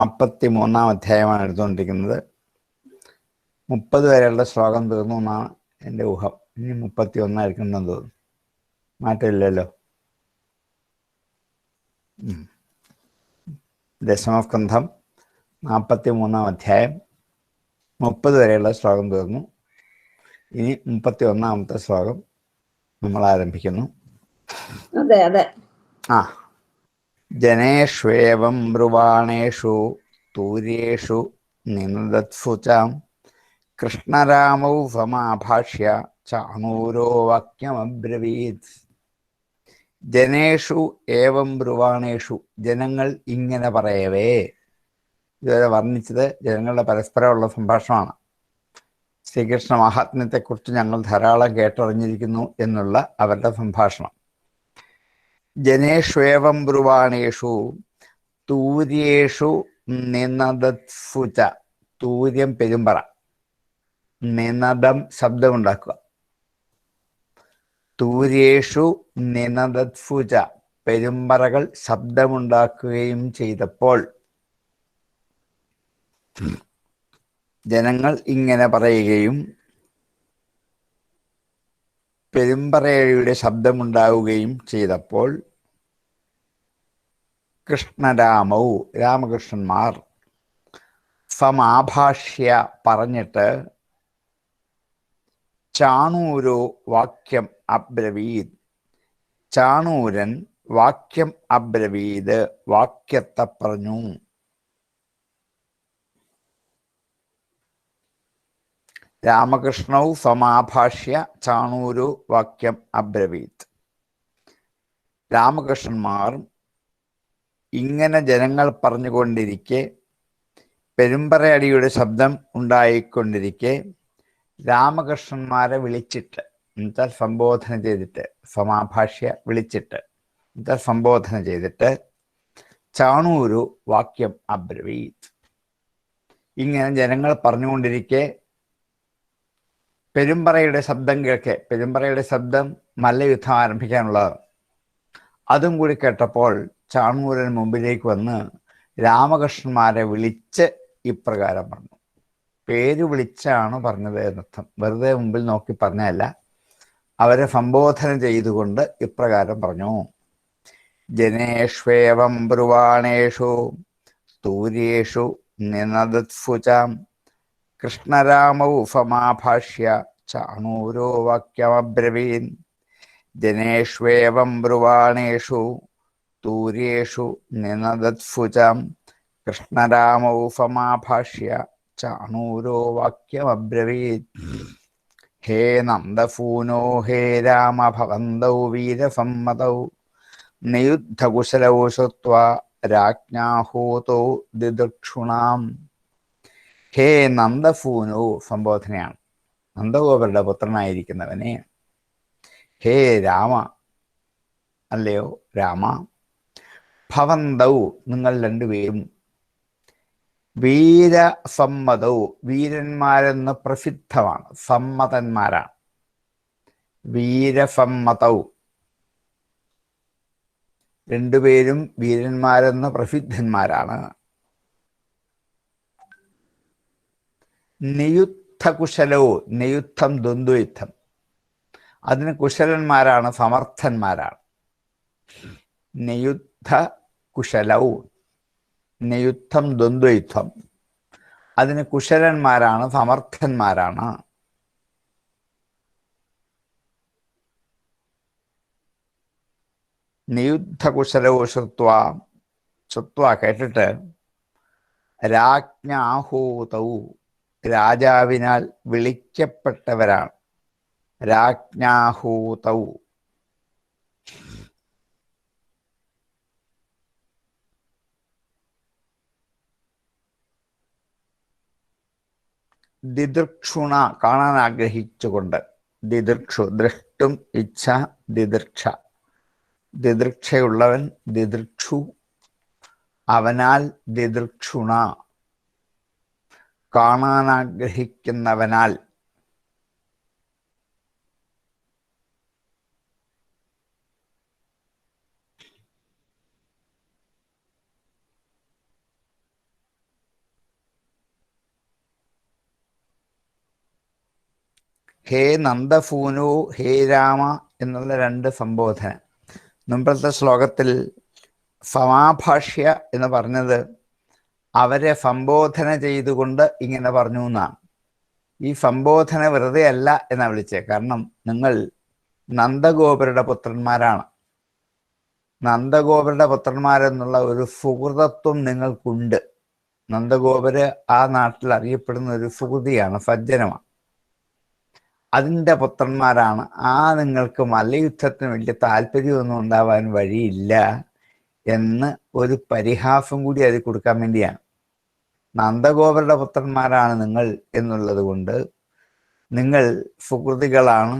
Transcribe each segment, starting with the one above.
43-ാം അധ്യായമാണ് എടുത്തുകൊണ്ടിരിക്കുന്നത്. 30 വരെയുള്ള ശ്ലോകം തീർന്നു എന്നാണ് എൻ്റെ ഊഹം. ഇനി 31 ആയിരിക്കുമെന്ന് തോന്നുന്നു. മാറ്റമില്ലല്ലോ. ദശമസ്കന്ധം 43-ാം അധ്യായം 30 വരെയുള്ള ശ്ലോകം തീർന്നു. ഇനി 31-ാമത്തെ ശ്ലോകം നമ്മൾ ആരംഭിക്കുന്നു. ജനേഷ്വേവം ബ്രുവാണേഷു തൂര്യേഷു നിനദത്സു ച കൃഷ്ണരാമൗ സമാഭാഷ്യ ചാണൂരോ വാക്യമബ്രവീത്. ജനേഷു ഏവം ബ്രുവാണേഷു, ജനങ്ങൾ ഇങ്ങനെ പറയവേ. ഇതുവരെ വർണ്ണിച്ചത് ജനങ്ങളുടെ പരസ്പരമുള്ള സംഭാഷണമാണ്. ശ്രീകൃഷ്ണ മഹാത്മ്യത്തെക്കുറിച്ച് ഞങ്ങൾ ധാരാളം കേട്ടറിഞ്ഞിരിക്കുന്നു എന്നുള്ള അവരുടെ സംഭാഷണം. ജനേഷ്വേവം ബ്രുവാണേഷു തൂര്യേഷു നിനദത്സു ച. തൂര്യം പെരുമ്പറ, നിനദം ശബ്ദമുണ്ടാക്കുക. തൂര്യേഷു നിനദത്സു ച, പെരുമ്പറകൾ ശബ്ദമുണ്ടാക്കുകയും ചെയ്തപ്പോൾ ജനങ്ങൾ ഇങ്ങനെ പറയുകയും പെരുമ്പറയുടെ ശബ്ദമുണ്ടാവുകയും ചെയ്തപ്പോൾ കൃഷ്ണരാമൗ, രാമകൃഷ്ണന്മാർ സമാഭാഷ്യ പറഞ്ഞിട്ട് ചാണൂരോ വാക്യം അബ്രവീത്, ചാണൂരൻ വാക്യം അബ്രവീത്, വാക്യത്തെ പറഞ്ഞു. രാമകൃഷ്ണൗ സമാഭാഷ്യ ചാണൂരു വാക്യം അബ്രവീത്. രാമകൃഷ്ണന്മാർ ഇങ്ങനെ ജനങ്ങൾ പറഞ്ഞുകൊണ്ടിരിക്കെ, പെരുമ്പറയടിയുടെ ശബ്ദം ഉണ്ടായിക്കൊണ്ടിരിക്കെ രാമകൃഷ്ണന്മാരെ വിളിച്ചിട്ട്, എന്നുവെച്ചാൽ സംബോധന ചെയ്തിട്ട്, സമാഭാഷ്യ വിളിച്ചിട്ട് എന്നുവെച്ചാൽ സംബോധന ചെയ്തിട്ട് ചാണൂരു വാക്യം അബ്രവീത്. ഇങ്ങനെ ജനങ്ങൾ പറഞ്ഞുകൊണ്ടിരിക്കെ പെരുമ്പറയുടെ ശബ്ദം കേൾക്കെ, പെരുമ്പറയുടെ ശബ്ദം മല്ലയുദ്ധം ആരംഭിക്കാനുള്ളതാണ്. അതും കൂടി കേട്ടപ്പോൾ ചാണൂരൻ മുമ്പിലേക്ക് വന്ന് രാമകൃഷ്ണന്മാരെ വിളിച്ച് ഇപ്രകാരം പറഞ്ഞു. പേര് വിളിച്ചാണ് പറഞ്ഞത് എന്നർത്ഥം, വെറുതെ മുമ്പിൽ നോക്കി പറഞ്ഞതല്ല. അവരെ സംബോധന ചെയ്തുകൊണ്ട് ഇപ്രകാരം പറഞ്ഞു. ജനേഷ്വേവം ബ്രുവാണേഷു തൂര്യേഷു നിനദത്സു ച കൃഷ്ണരാമൗ സമാഭാഷ്യ ചാണൂരോ വാക്യമബ്രവീൻ. ജനേഷ്വേവം ബ്രുവാണേഷു തൂര്യേഷു നിനദത്സു ച കൃഷ്ണരാമൗ സമാഭാഷ്യ ചാണൂരോ വാക്യമബ്രവീത്. ഹേ നന്ദസൂനോ ഹേ രാമ ഭവന്തൗ വീരസമ്മതൗ നിയുദ്ധകുശലൗ ശ്രുത്വാ രാജ്ഞാഹൂതൗ ദിദൃക്ഷുണാം. ഹേ നന്ദസൂനോ, സംബോധനയാണ്. നന്ദഗോപരുടെ പുത്രനായിരിക്കുന്നവനെ. ഹേ രാമ, അല്ലയോ രാമ. ഭവന്തൗ, നിങ്ങൾ രണ്ടുപേരും. വീരസമ്മതൗ, വീരന്മാരെന്ന് പ്രസിദ്ധമാണ്, സമ്മതന്മാരാണ്. വീരസമ്മതൗ, രണ്ടുപേരും വീരന്മാരെന്ന് പ്രസിദ്ധന്മാരാണ്. നിയുദ്ധകുശലോ, നിയുദ്ധം ദ്വന്ദ്വയുദ്ധം, അതിന് കുശലന്മാരാണ്, സമർത്ഥന്മാരാണ്. നിയുദ്ധ കുശലൗ, നിയുദ്ധം ദ്വന്ദ്വയുദ്ധം, അതിന് കുശലന്മാരാണ്, സമർത്ഥന്മാരാണ്. നിയുദ്ധകുശലൗ ശ്രുത്വാ, ശ്രുത്വാ കേട്ടിട്ട്, രാജ്ഞാഹൂതൗ, രാജാവിനാൽ വിളിക്കപ്പെട്ടവരാണ്. രാജ്ഞാഹൂതൗ. ദിദൃക്ഷുണ, കാണാൻ ആഗ്രഹിച്ചുകൊണ്ട്. ദിദൃക്ഷു, ദ്രഷ്ടും ഇച്ഛ, ദിദൃക്ഷ. ദിദൃക്ഷയുള്ളവൻ ദിദൃക്ഷു, അവനാൽ ദിദൃക്ഷുണ, കാണാനാഗ്രഹിക്കുന്നവനാൽ. ഹേ നന്ദഫൂനു ഹേ രാമ എന്നുള്ള രണ്ട് സംബോധന. മുമ്പത്തെ ശ്ലോകത്തിൽ സമാഭാഷ്യ എന്ന് പറഞ്ഞത് അവരെ സംബോധന ചെയ്തുകൊണ്ട് ഇങ്ങനെ പറഞ്ഞു എന്നാണ്. ഈ സംബോധന വെറുതെ അല്ല എന്നാ വിളിച്ചത്. കാരണം നിങ്ങൾ നന്ദഗോപരുടെ പുത്രന്മാരാണ്. നന്ദഗോപരുടെ പുത്രന്മാരെന്നുള്ള ഒരു സുഹൃതത്വം നിങ്ങൾക്കുണ്ട്. നന്ദഗോപര് ആ നാട്ടിൽ അറിയപ്പെടുന്ന ഒരു സുഹൃതിയാണ്, സജ്ജനമാണ്. അതിൻ്റെ പുത്രന്മാരാണ്. നിങ്ങൾക്ക് മല്ലയുദ്ധത്തിന് വലിയ താല്പര്യമൊന്നും ഉണ്ടാവാൻ വഴിയില്ല എന്ന് ഒരു പരിഹാസം കൂടി അതിൽ കൊടുക്കാൻ വേണ്ടിയാണ്. നന്ദഗോപരുടെ പുത്രന്മാരാണ് നിങ്ങൾ എന്നുള്ളത് കൊണ്ട് നിങ്ങൾ സുഹൃതികളാണ്,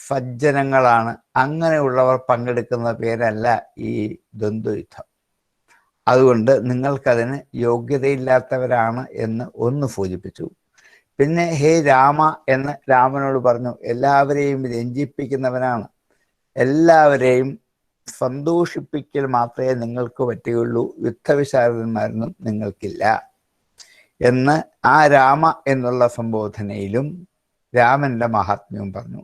സജ്ജനങ്ങളാണ്. അങ്ങനെയുള്ളവർ പങ്കെടുക്കുന്ന പേരല്ല ഈ ദ്വന്ദ്വയുദ്ധം. അതുകൊണ്ട് നിങ്ങൾക്കതിന് യോഗ്യതയില്ലാത്തവരാണ് എന്ന് ഒന്ന് സൂചിപ്പിച്ചു. പിന്നെ ഹേ രാമ എന്ന് രാമനോട് പറഞ്ഞു. എല്ലാവരെയും രഞ്ജിപ്പിക്കുന്നവനാണ്, എല്ലാവരെയും സന്തോഷിപ്പിക്കൽ മാത്രമേ നിങ്ങൾക്ക് പറ്റുകയുള്ളൂ, യുദ്ധവിശാരദന്മാരൊന്നും നിങ്ങൾക്കില്ല എന്ന് ആ രാമ എന്നുള്ള സംബോധനയിലും രാമന്റെ മഹാത്മ്യവും പറഞ്ഞു.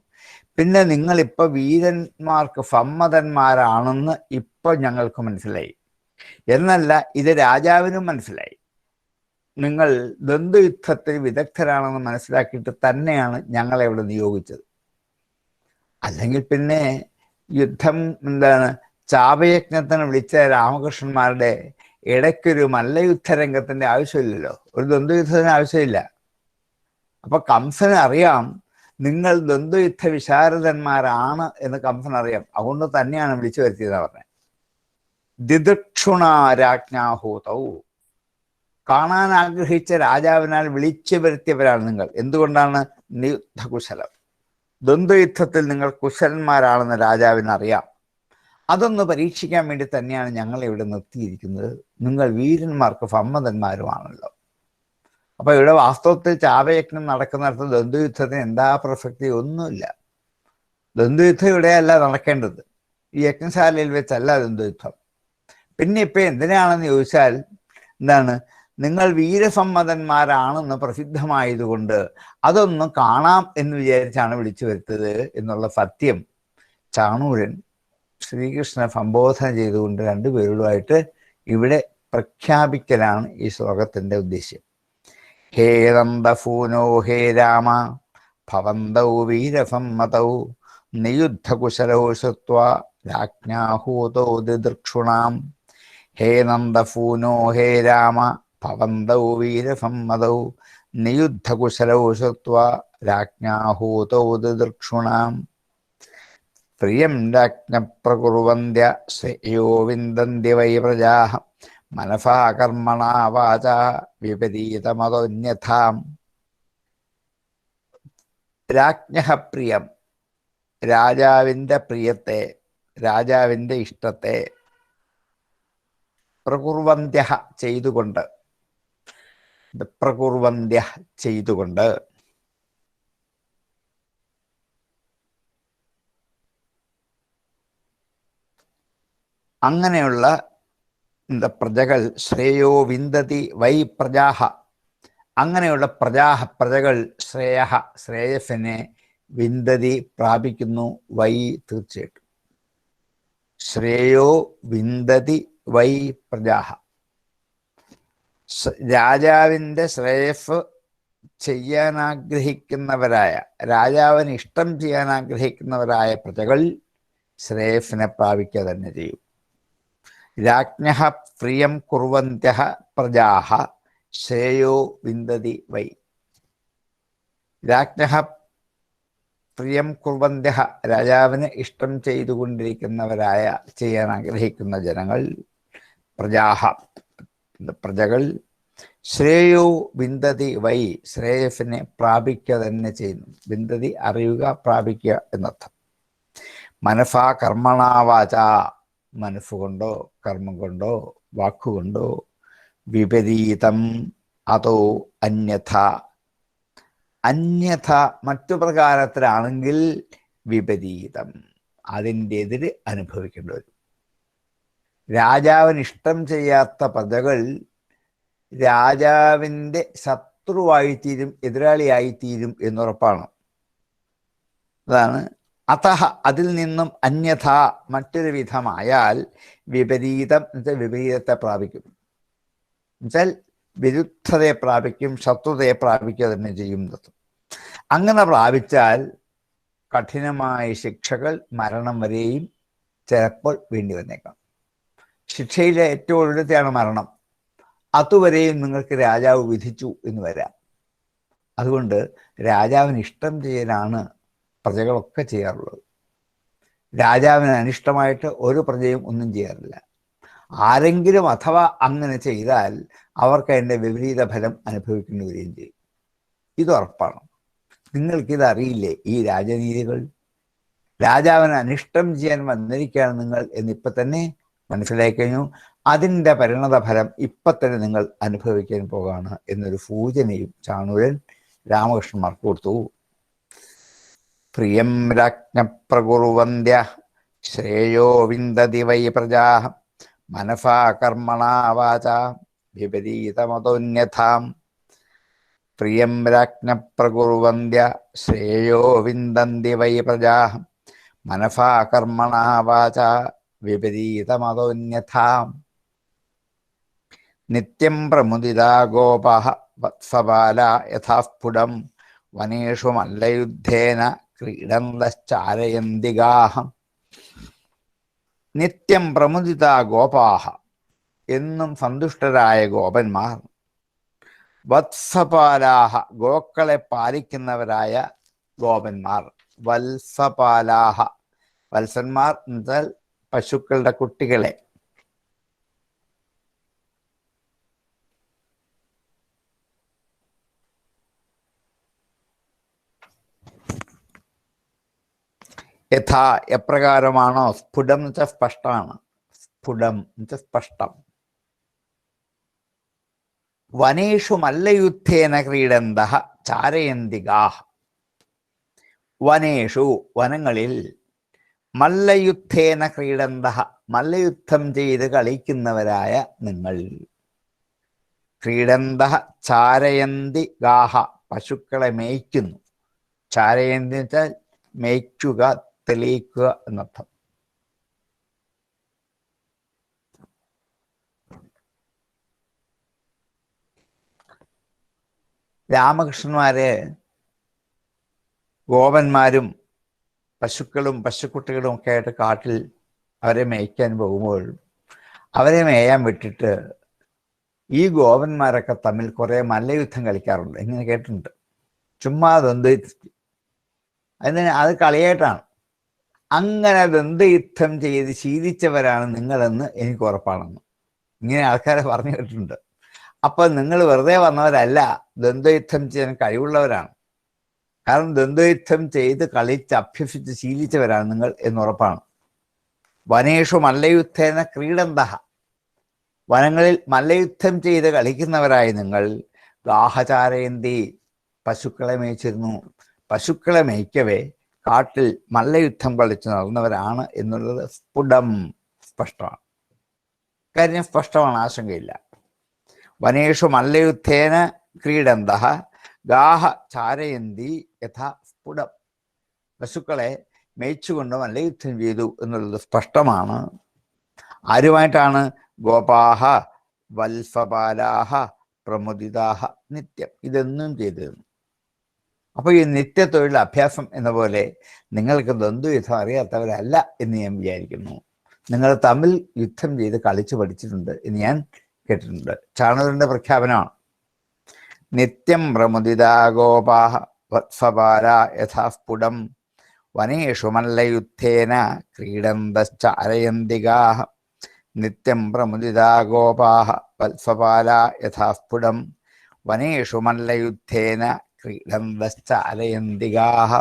പിന്നെ നിങ്ങളിപ്പോൾ വീരന്മാർക്ക് സമ്മതന്മാരാണെന്ന് ഇപ്പം ഞങ്ങൾക്ക് മനസ്സിലായി എന്നല്ല, ഇത് രാജാവിനും മനസ്സിലായി. നിങ്ങൾ ദ്വന്ദ്വയുദ്ധത്തിൽ വിദഗ്ധരാണെന്ന് മനസ്സിലാക്കിയിട്ട് തന്നെയാണ് ഞങ്ങളെ ഇവിടെ നിയോഗിച്ചത്. അല്ലെങ്കിൽ പിന്നെ യുദ്ധം ചാപയജ്ഞത്തിന് വിളിച്ച രാമകൃഷ്ണന്മാരുടെ ഇടയ്ക്കൊരു മല്ലയുദ്ധരംഗത്തിന്റെ ആവശ്യമില്ലല്ലോ, ഒരു ദ്വന്ദ്വയുദ്ധത്തിന് ആവശ്യമില്ല. അപ്പൊ കംസന് അറിയാം നിങ്ങൾ ദ്വന്ദ്വയുദ്ധ വിശാരദന്മാരാണ് എന്ന് കംസന് അറിയാം. അതുകൊണ്ട് തന്നെയാണ് വിളിച്ചു വരുത്തിയതെന്ന് പറഞ്ഞത്. ദിദക്ഷുണ രാജ്ഞാഹൂതൗ, കാണാൻ ആഗ്രഹിച്ച രാജാവിനാൽ വിളിച്ചു വരുത്തിയവരാണ് നിങ്ങൾ. എന്തുകൊണ്ടാണ്? നിയുദ്ധകുശലം, ദ്വന്ദ്വയുദ്ധത്തിൽ നിങ്ങൾ കുശലന്മാരാണെന്ന് രാജാവിന് അറിയാം. അതൊന്ന് പരീക്ഷിക്കാൻ വേണ്ടി തന്നെയാണ് ഞങ്ങളെ ഇവിടെ നിർത്തിയിരിക്കുന്നത്. നിങ്ങൾ വീരന്മാർക്ക് സമ്മതന്മാരുമാണല്ലോ. അപ്പൊ ഇവിടെ വാസ്തവത്തിൽ ചാപയജ്ഞം നടക്കുന്നിടത്ത് ദ്വന്ദ്വയുദ്ധത്തിന് എന്താ പ്രസക്തി? ഒന്നുമില്ല. ദ്വന്ദ്വയുദ്ധം ഇവിടെയല്ല നടക്കേണ്ടത്, ഈ യജ്ഞശാലയിൽ വെച്ചല്ല ദ്വന്ദ്വയുദ്ധം. പിന്നെ ഇപ്പൊ എന്തിനാണെന്ന് ചോദിച്ചാൽ നിങ്ങൾ വീരസമ്മതന്മാരാണെന്ന് പ്രസിദ്ധമായതുകൊണ്ട് അതൊന്ന് കാണാം എന്ന് വിചാരിച്ചാണ് വിളിച്ചു വരുത്തത് എന്നുള്ള സത്യം ചാണൂരൻ ശ്രീകൃഷ്ണനെ സംബോധന ചെയ്തുകൊണ്ട് രണ്ടുപേരുമായിട്ട് ഇവിടെ പ്രഖ്യാപിക്കലാണ് ഈ ശ്ലോകത്തിന്റെ ഉദ്ദേശ്യം. ഹേ നന്ദഫൂനോ ഹേ രാമ ഭവന്തൗ വീരസമ്മതൗ നിയുദ്ധകുശലോ ശ്രുത്വാ രാജ്ഞാഹൂതോ ദിദൃക്ഷുണാം. ഹേ നന്ദഫൂനോ ഹേ രാമ ഭവന്തൗ വീരസമ്മതൗ നിയുദ്ധകുശലോ ശ്രുത്വാ രാജ്ഞാഹൂതോ ദിദൃക്ഷുണാം. പ്രിയം രാജ്ഞപ്രകുർവന്ത്യ ശ്രേയോ വിന്ദന്തി വൈ പ്രജാഃ മനസാ കർമ്മണാ വാചാ വിപരീതമതോന്യഥാം. രാജ്ഞഃ പ്രിയം, രാജാവിൻ്റെ പ്രിയത്തെ, രാജാവിൻ്റെ ഇഷ്ടത്തെ, പ്രകുർവന്ത്യ ചെയ്തുകൊണ്ട്, പ്രകുർവന്ത്യ ചെയ്തുകൊണ്ട്, അങ്ങനെയുള്ള പ്രജകൾ ശ്രേയോ വിന്ദതി വൈ പ്രജാഹ, അങ്ങനെയുള്ള പ്രജകൾ ശ്രേയസിനെ വിന്ദതി പ്രാപിക്കുന്നു, വൈ തീർച്ചയായിട്ടും. ശ്രേയോ വിന്ദതി വൈ പ്രജാഹ, രാജാവിൻ്റെ ശ്രേയസ് ചെയ്യാൻ ആഗ്രഹിക്കുന്നവരായ, രാജാവിന് ഇഷ്ടം ചെയ്യാൻ ആഗ്രഹിക്കുന്നവരായ പ്രജകൾ ശ്രേയസിനെ പ്രാപിക്കുക തന്നെ ചെയ്യും. രാജ്ഞഃ പ്രിയം കുർവന്ത്യഃ പ്രജാഃ ശ്രേയോ വിന്ദതി വൈ. രാജ്ഞഃ പ്രിയം കുർവന്ത്യഃ, രാജാവിന് ഇഷ്ടം ചെയ്തുകൊണ്ടിരിക്കുന്നവരായ, ചെയ്യാൻ ആഗ്രഹിക്കുന്ന ജനങ്ങൾ, പ്രജാഃ പ്രജകൾ, ശ്രേയോ വിന്ദതി വൈ ശ്രേയസിനെ പ്രാപിക്കുക തന്നെ ചെയ്യുന്നു. വിന്ദതി അറിയുക, പ്രാപിക്കുക എന്നർത്ഥം. മനസാ കർമ്മണാ വാചാ, മനസ്സുകൊണ്ടോ കർമ്മം കൊണ്ടോ വാക്കുകൊണ്ടോ, വിപരീതം അതോ അന്യഥ, അന്യഥ മറ്റു പ്രകാരത്തിലാണെങ്കിൽ വിപരീതം, അതിൻ്റെ എതിര് അനുഭവിക്കേണ്ടി വരും. രാജാവിന് ഇഷ്ടം ചെയ്യാത്ത പ്രജകൾ രാജാവിൻ്റെ ശത്രുവായിത്തീരും, എതിരാളിയായിത്തീരും എന്നുറപ്പാണ്. അതാണ് അതഹ അതിൽ നിന്നും അന്യഥ മറ്റൊരു വിധമായാൽ വിപരീതം എന്നുവെച്ചാൽ വിപരീതത്തെ പ്രാപിക്കും, എന്നുവെച്ചാൽ വിരുദ്ധതയെ പ്രാപിക്കും, ശത്രുതയെ പ്രാപിക്കുക തന്നെ ചെയ്യുന്നത്. അങ്ങനെ പ്രാപിച്ചാൽ കഠിനമായ ശിക്ഷകൾ മരണം വരെയും ചിലപ്പോൾ വേണ്ടി വന്നേക്കാം. ശിക്ഷയിലെ ഏറ്റവും ഒടുവിലത്തെയാണ് മരണം. അതുവരെയും നിങ്ങൾക്ക് രാജാവ് വിധിച്ചു എന്ന് വരാം. അതുകൊണ്ട് രാജാവിന് ഇഷ്ടം ചെയ്യലാണ് പ്രജകളൊക്കെ ചെയ്യാറുള്ളത്. രാജാവിന് അനിഷ്ടമായിട്ട് ഒരു പ്രജയും ഒന്നും ചെയ്യാറില്ല. ആരെങ്കിലും അഥവാ അങ്ങനെ ചെയ്താൽ അവർക്ക് അതിൻ്റെ വിപരീത ഫലം അനുഭവിക്കേണ്ടി വരികയും ചെയ്യും. ഇത് ഉറപ്പാണ്. നിങ്ങൾക്കിത് അറിയില്ലേ? ഈ രാജനീതികൾ രാജാവിന് അനിഷ്ടം ചെയ്യാൻ വന്നിരിക്കുകയാണ് നിങ്ങൾ എന്നിപ്പം തന്നെ മനസ്സിലാക്കി കഴിഞ്ഞു. അതിൻ്റെ പരിണത ഫലം ഇപ്പം തന്നെ നിങ്ങൾ അനുഭവിക്കാൻ പോവുകയാണ് എന്നൊരു സൂചനയും ചാണൂരൻ രാമകൃഷ്ണന്മാർക്ക് കൊടുത്തു. പ്രിയം രാജ്ഞപ്രകുറുവന്ധ്യ ശ്രേയോ വിന്ദതി വൈ പ്രജാ മനസാ കർമ്മണാ വാചാ വിപരീതമതോന്യഥാം. പ്രിയം രാജ്ഞപ്രകുറുവന്ധ്യ ശ്രേയോ വിന്ദന്തി വൈ പ്രജാ മനസാ കർമ്മണാ വാചാ വിപരീതമതോന്യഥാം. നിത്യം പ്രമുദിതാ ഗോപാഃ വത്സപാലാ യഥാ സ്ഫുടം വനേഷു മല്ലയുദ്ധേന ക്രീഡന്തശ്ചാരയന്തി ഗാഃ. നിത്യം പ്രമുദിതാ ഗോപാഃ എന്നും സന്തുഷ്ടരായ ഗോപന്മാർ, വത്സപാലാഹ ഗോക്കളെ പാലിക്കുന്നവരായ ഗോപന്മാർ, വത്സപാലാഹ വത്സന്മാർ എന്നാൽ പശുക്കളുടെ കുട്ടികളെ, യഥാ എപ്രകാരമാണോ, സ്ഫുടം എന്ന് വെച്ചാൽ സ്പഷ്ടമാണ്, സ്ഫുടം എന്ന് വെച്ചാൽ സ്പഷ്ടം. വനേഷു മല്ലയുദ്ധേന ക്രീഡന്തഃ ചാരയന്തി ഗാഃ. വനേഷു വനങ്ങളിൽ, മല്ലയുദ്ധേന ക്രീഡന്തഃ മല്ലയുദ്ധം ചെയ്ത് കളിക്കുന്നവരായ നിങ്ങൾ, ക്രീഡന്തഃ ചാരയന്തി ഗാഃ പശുക്കളെ മേയ്ക്കുന്നു. ചാരയന്തി എന്ന് വെച്ചാൽ മേയ്ക്കുക, തെളിയിക്കുക എന്നർത്ഥം. രാമകൃഷ്ണന്മാരെ ഗോപന്മാരും പശുക്കളും പശുക്കുട്ടികളും ഒക്കെ ആയിട്ട് കാട്ടിൽ അവരെ മേയ്ക്കാൻ പോകുമ്പോൾ അവരെ മേയാൻ വിട്ടിട്ട് ഈ ഗോപന്മാരൊക്കെ തമ്മിൽ കുറേ മല്ലയുദ്ധം കളിക്കാറുണ്ട്. ഇങ്ങനെ കേട്ടിട്ടുണ്ട്. ചുമ്മാ അതിന് അത് കളിയായിട്ടാണ്. അങ്ങനെ ദ്വന്ദ്വയുദ്ധം ചെയ്ത് ശീലിച്ചവരാണ് നിങ്ങളെന്ന് എനിക്ക് ഉറപ്പാണെന്ന് ഇങ്ങനെ ആൾക്കാരെ പറഞ്ഞു കേട്ടിട്ടുണ്ട്. അപ്പം നിങ്ങൾ വെറുതെ വന്നവരല്ല, ദ്വന്ദ്വയുദ്ധം ചെയ്യാൻ കഴിവുള്ളവരാണ്. കാരണം ദ്വന്ദ്വയുദ്ധം ചെയ്ത് കളിച്ച് അഭ്യസിച്ച് ശീലിച്ചവരാണ് നിങ്ങൾ എന്നുറപ്പാണ്. വനേഷു മല്ലയുദ്ധേന ക്രീഡന്തഃ വനങ്ങളിൽ മല്ലയുദ്ധം ചെയ്ത് കളിക്കുന്നവരായി നിങ്ങൾ, ഗാഹചാരയന്തി പശുക്കളെ മേയിച്ചിരുന്നു. പശുക്കളെ മേയ്ക്കവേ കാട്ടിൽ മല്ലയുദ്ധം കളിച്ച് നടന്നവരാണ് എന്നുള്ളത് സ്ഫുടം, സ്പഷ്ടമാണ്. കാര്യം സ്പഷ്ടമാണ്, ആശങ്കയില്ല. വനേഷു മല്ലയുദ്ധേന ക്രീഡന്തഃ ഗാഹ ചാരയന്തി യഥാ സ്ഫുടം പശുക്കളെ മേയിച്ചുകൊണ്ട് മല്ലയുദ്ധം ചെയ്തു എന്നുള്ളത് സ്പഷ്ടമാണ്. ആരുമായിട്ടാണ്? ഗോപാഹ വത്സപാലാഹ പ്രമുദിതാഹ നിത്യം ഇതെന്നും ചെയ്തിരുന്നു. അപ്പോൾ ഈ നിത്യത്തൊഴിൽ അഭ്യാസം എന്ന പോലെ നിങ്ങൾക്ക് ദ്വന്ദ്വയുദ്ധം അറിയാത്തവരല്ല എന്ന് ഞാൻ വിചാരിക്കുന്നു. നിങ്ങൾ തമ്മിൽ യുദ്ധം ചെയ്ത് കളിച്ചു പഠിച്ചിട്ടുണ്ട് എന്ന് ഞാൻ കേട്ടിട്ടുണ്ട്. ചാണകന്റെ പ്രഖ്യാപനമാണ്. നിത്യം പ്രമുദിതാ ഗോപാഃ വത്സപാലാ യഥാ സ്ഫുടം വനേഷു മല്ലയുദ്ധേന ക്രീഡന്തശ്ചാരയന്തി ഗാഃ. നിത്യം പ്രമുദിതാ ഗോപാഃ വത്സപാലാ യഥാ സ്ഫുടം വനേഷു മല്ലയുദ്ധേന ക്രീഡന്തശ്ചാരയന്തി ഗാഃ.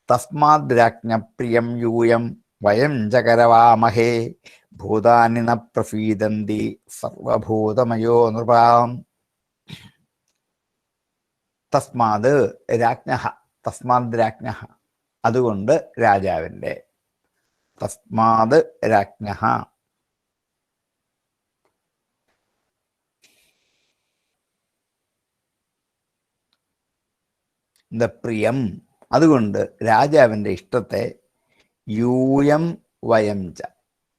തസ്മാദ് രാജ്ഞപ്രിയം യൂയം വയം ജകരവാമഹേ ഭൂതാനി ന പ്രസീദന്തി സർവഭൂതമയോ നൃപാം. തസ്മാത് രാജ്ഞഃ, തസ്മാത് രാജ്ഞഃ അതുകൊണ്ട് രാജാവിൻ്റെ, തസ്മാത് രാജ്ഞഃ പ്രിയം അതുകൊണ്ട് രാജാവിൻ്റെ ഇഷ്ടത്തെ യൂയം വയം ച,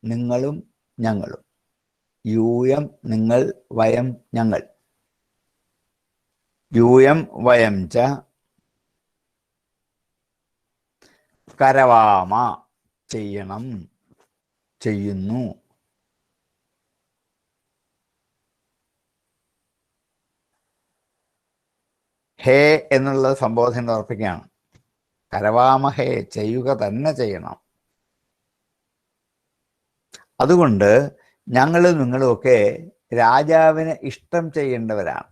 നിങ്ങളും ഞങ്ങളും, യൂയം നിങ്ങൾ, വയം ഞങ്ങൾ, യൂയം വയം ച കരവാമ ചെയ്യണം, ചെയ്യുന്നു. ഹേ എന്നുള്ളത് സംബോധന ഉറപ്പിക്കുകയാണ്. കരവാമഹേ, ചെയ്യുക തന്നെ ചെയ്യണം. അതുകൊണ്ട് ഞങ്ങളും നിങ്ങളുമൊക്കെ രാജാവിന് ഇഷ്ടം ചെയ്യേണ്ടവരാണ്.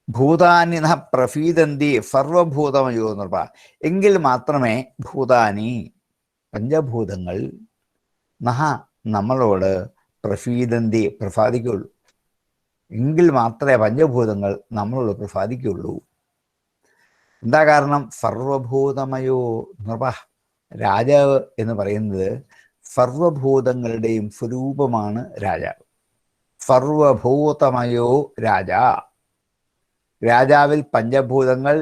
ഭൂതാനി പ്രഫീദന്തി സർവഭൂതമയോ നൃപ, എങ്കിൽ മാത്രമേ ഭൂതാനി പഞ്ചഭൂതങ്ങൾ നഹ നമ്മളോട് പ്രഫീദന്തി പ്രസാദിക്കുള്ളൂ. എങ്കിൽ മാത്രമേ പഞ്ചഭൂതങ്ങൾ നമ്മളോട് പ്രസാദിക്കുള്ളൂ. എന്താ കാരണം? സർവഭൂതമയോ നൃപ, രാജാവ് എന്ന് പറയുന്നത് സർവഭൂതങ്ങളുടെയും സ്വരൂപമാണ് രാജാവ്. സർവഭൂതമയോ രാജ, രാജാവിൽ പഞ്ചഭൂതങ്ങൾ,